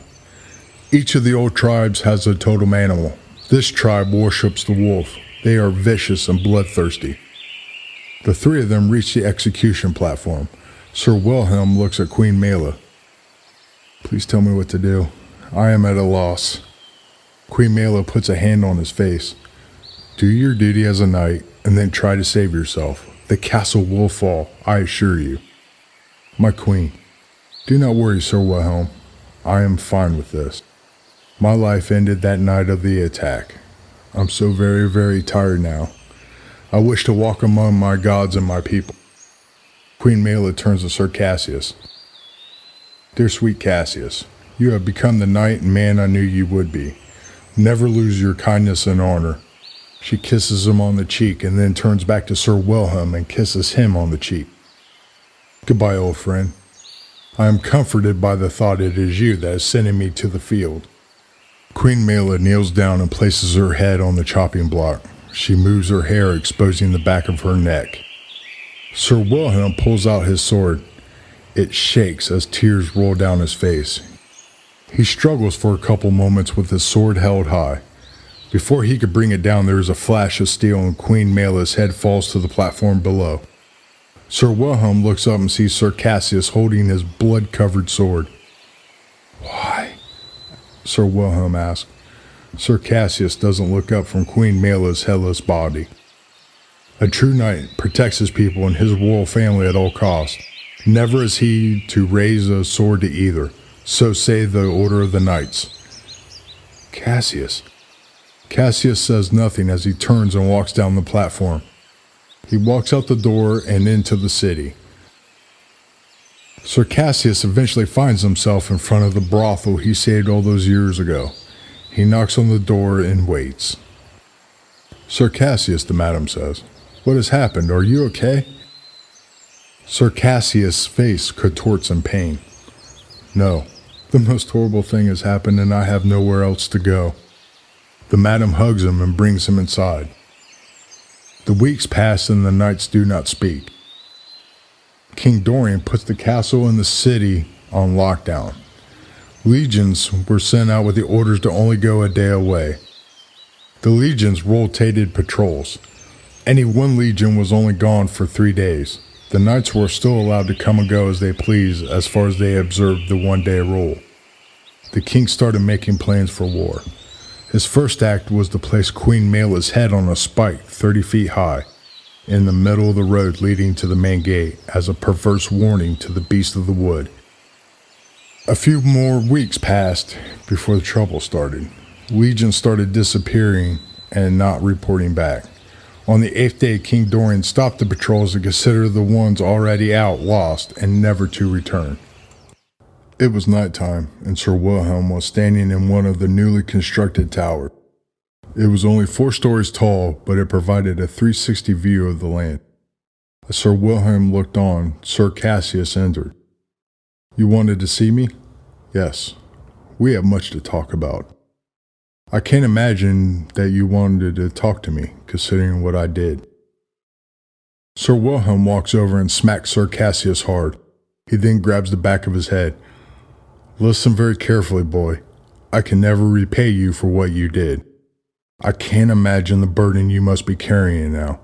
Each of the old tribes has a totem animal. This tribe worships the wolf. They are vicious and bloodthirsty. The three of them reach the execution platform. Sir Wilhelm looks at Queen Mela. Please tell me what to do. I am at a loss. Queen Mela puts a hand on his face. Do your duty as a knight and then try to save yourself. The castle will fall, I assure you. My queen, do not worry, Sir Wilhelm. I am fine with this. My life ended that night of the attack. I'm so very, very tired now. I wish to walk among my gods and my people. Queen Mela turns to Sir Cassius. Dear sweet Cassius, you have become the knight and man I knew you would be. Never lose your kindness and honor. She kisses him on the cheek and then turns back to Sir Wilhelm and kisses him on the cheek. Goodbye, old friend. I am comforted by the thought it is you that is sending me to the field. Queen Mela kneels down and places her head on the chopping block. She moves her hair, exposing the back of her neck. Sir Wilhelm pulls out his sword. It shakes as tears roll down his face. He struggles for a couple moments with his sword held high. Before he could bring it down, there is a flash of steel and Queen Mela's head falls to the platform below. Sir Wilhelm looks up and sees Sir Cassius holding his blood-covered sword. Why? Sir Wilhelm asks. Sir Cassius doesn't look up from Queen Mela's headless body. A true knight protects his people and his royal family at all costs. Never is he to raise a sword to either. So say the order of the knights. Cassius. Cassius says nothing as he turns and walks down the platform. He walks out the door and into the city. Sir Cassius eventually finds himself in front of the brothel he saved all those years ago. He knocks on the door and waits. Sir Cassius, the madam says, what has happened? Are you okay? Sir Cassius' face contorts in pain. No, the most horrible thing has happened and I have nowhere else to go. The madam hugs him and brings him inside. The weeks pass and the knights do not speak. King Dorian puts the castle and the city on lockdown. Legions were sent out with the orders to only go a day away. The legions rotated patrols. Any one legion was only gone for 3 days. The knights were still allowed to come and go as they pleased as far as they observed the one-day rule. The king started making plans for war. His first act was to place Queen Mela's head on a spike 30 feet high in the middle of the road leading to the main gate as a perverse warning to the beasts of the wood. A few more weeks passed before the trouble started. Legions started disappearing and not reporting back. On the 8th day, King Dorian stopped the patrols and considered the ones already out lost and never to return. It was nighttime, and Sir Wilhelm was standing in one of the newly constructed towers. It was only 4 stories tall, but it provided a 360 view of the land. As Sir Wilhelm looked on, Sir Cassius entered. You wanted to see me? Yes. We have much to talk about. I can't imagine that you wanted to talk to me, considering what I did. Sir Wilhelm walks over and smacks Sir Cassius hard. He then grabs the back of his head. Listen very carefully, boy. I can never repay you for what you did. I can't imagine the burden you must be carrying now.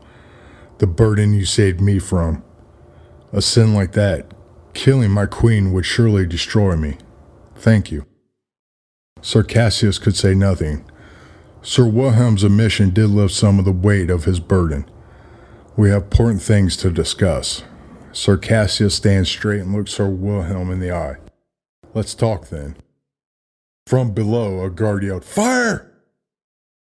The burden you saved me from. A sin like that, killing my queen, would surely destroy me. Thank you. Sir Cassius could say nothing. Sir Wilhelm's omission did lift some of the weight of his burden. We have important things to discuss. Sir Cassius stands straight and looks Sir Wilhelm in the eye. Let's talk then. From below, a guard yelled, Fire!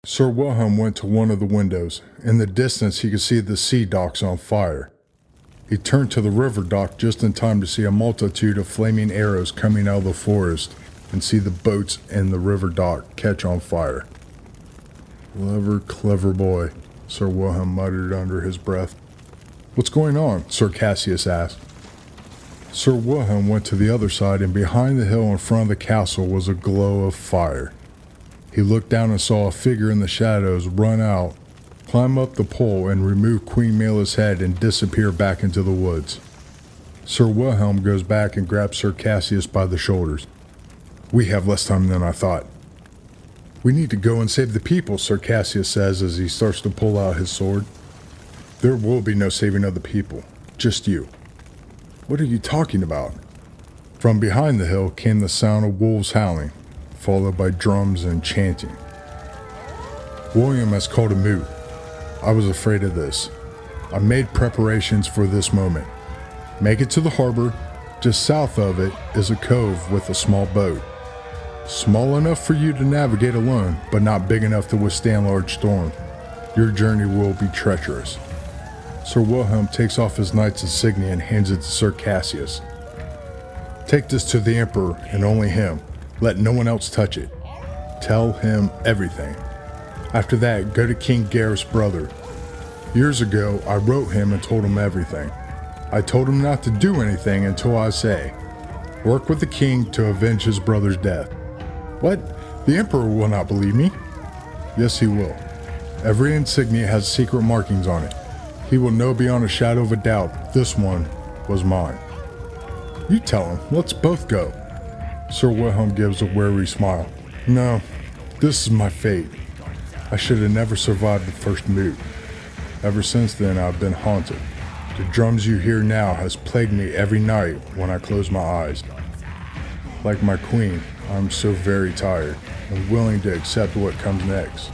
Sir Wilhelm went to one of the windows. In the distance, he could see the sea docks on fire. He turned to the river dock just in time to see a multitude of flaming arrows coming out of the forest and see the boats in the river dock catch on fire. Clever boy, Sir Wilhelm muttered under his breath. What's going on? Sir Cassius asked. Sir Wilhelm went to the other side, and behind the hill in front of the castle was a glow of fire. He looked down and saw a figure in the shadows run out, climb up the pole, and remove Queen Mela's head and disappear back into the woods. Sir Wilhelm goes back and grabs Sir Cassius by the shoulders. We have less time than I thought. We need to go and save the people, Sir Cassius says as he starts to pull out his sword. There will be no saving of the people, just you. What are you talking about? From behind the hill came the sound of wolves howling, followed by drums and chanting. William has called a moot. I was afraid of this. I made preparations for this moment. Make it to the harbor. Just south of it is a cove with a small boat. Small enough for you to navigate alone, but not big enough to withstand large storms. Your journey will be treacherous. Sir Wilhelm takes off his knight's insignia and hands it to Sir Cassius. Take this to the Emperor and only him. Let no one else touch it. Tell him everything. After that, go to King Gareth's brother. Years ago, I wrote him and told him everything. I told him not to do anything until I say, work with the king to avenge his brother's death. What? The Emperor will not believe me? Yes, he will. Every insignia has secret markings on it. He will know beyond a shadow of a doubt this one was mine. You tell him. Let's both go. Sir Wilhelm gives a wary smile. No, this is my fate. I should have never survived the first moot. Ever since then, I've been haunted. The drums you hear now has plagued me every night when I close my eyes. Like my queen, I'm so very tired and willing to accept what comes next.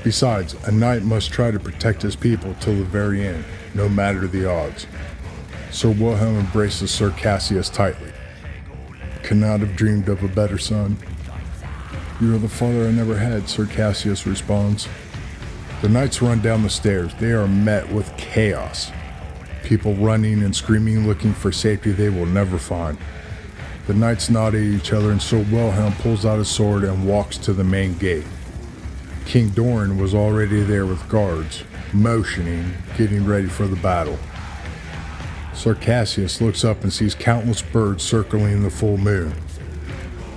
Besides, a knight must try to protect his people till the very end, no matter the odds. Sir Wilhelm embraces Sir Cassius tightly. Could not have dreamed of a better son. You are the father I never had, Sir Cassius responds. The knights run down the stairs. They are met with chaos. People running and screaming, looking for safety they will never find. The knights nod at each other and Sir Wilhelm pulls out his sword and walks to the main gate. King Doran was already there with guards, motioning, getting ready for the battle. Sir Cassius looks up and sees countless birds circling the full moon.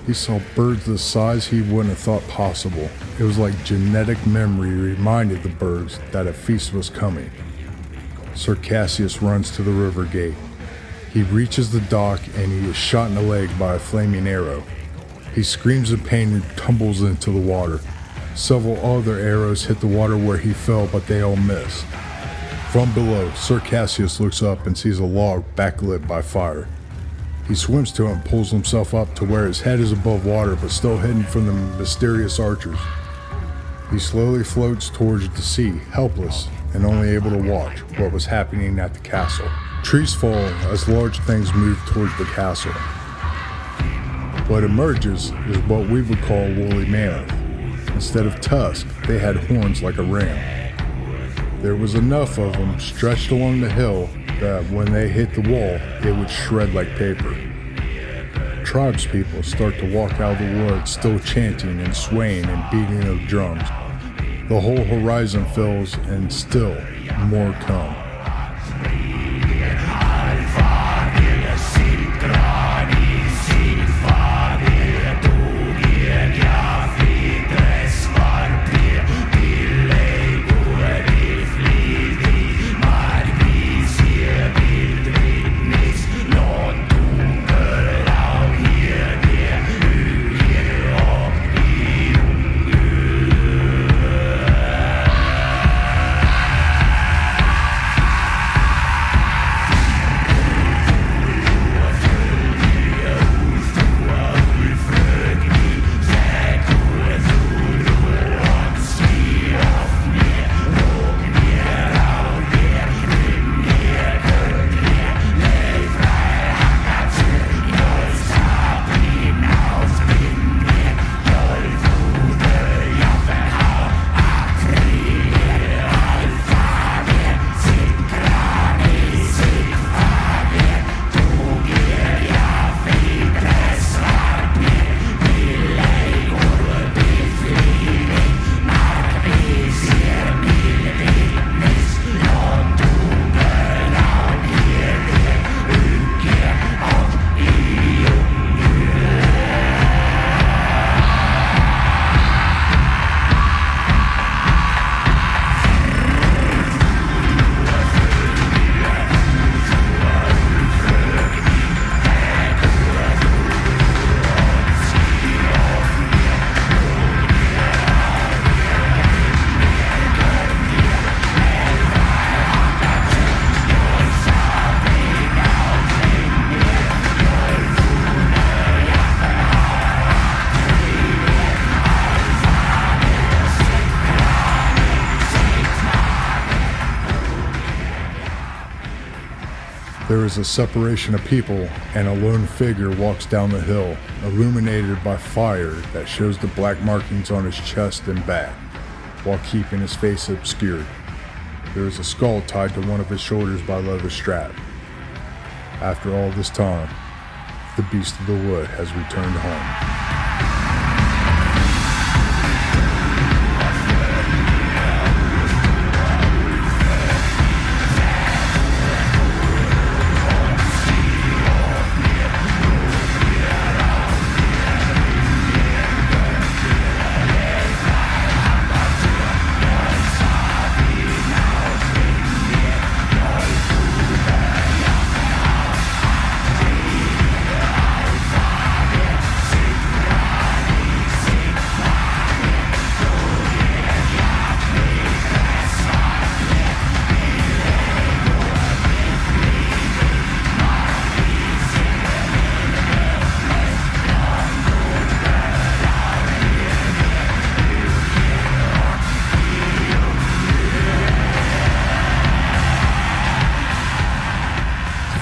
He saw birds the size he wouldn't have thought possible. It was like genetic memory reminded the birds that a feast was coming. Sir Cassius runs to the river gate. He reaches the dock and he is shot in the leg by a flaming arrow. He screams in pain and tumbles into the water. Several other arrows hit the water where he fell, but they all miss. From below, Sir Cassius looks up and sees a log backlit by fire. He swims to it and pulls himself up to where his head is above water but still hidden from the mysterious archers. He slowly floats towards the sea, helpless and only able to watch what was happening at the castle. Trees fall as large things move towards the castle. What emerges is what we would call a woolly mammoth. Instead of tusks, they had horns like a ram. There was enough of them stretched along the hill that when they hit the wall, it would shred like paper. Tribespeople start to walk out of the woods, still chanting and swaying and beating of drums. The whole horizon fills, and still more come. There is a separation of people, and a lone figure walks down the hill, illuminated by fire that shows the black markings on his chest and back, while keeping his face obscured. There is a skull tied to one of his shoulders by a leather strap. After all this time, the beast of the wood has returned home.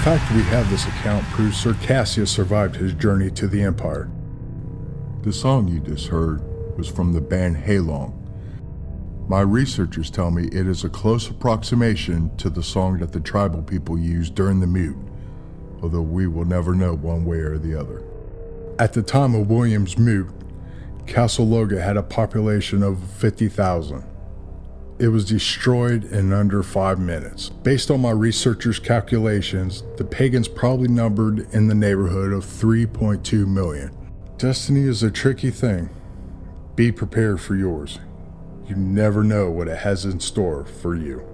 The fact we have this account proves Sir Cassius survived his journey to the Empire. The song you just heard was from the band Heilung. My researchers tell me it is a close approximation to the song that the tribal people used during the Mute, although we will never know one way or the other. At the time of William's Mute, Castle Loga had a population of 50,000. It was destroyed in under 5 minutes. Based on my researchers' calculations, the pagans probably numbered in the neighborhood of 3.2 million. Destiny is a tricky thing. Be prepared for yours. You never know what it has in store for you.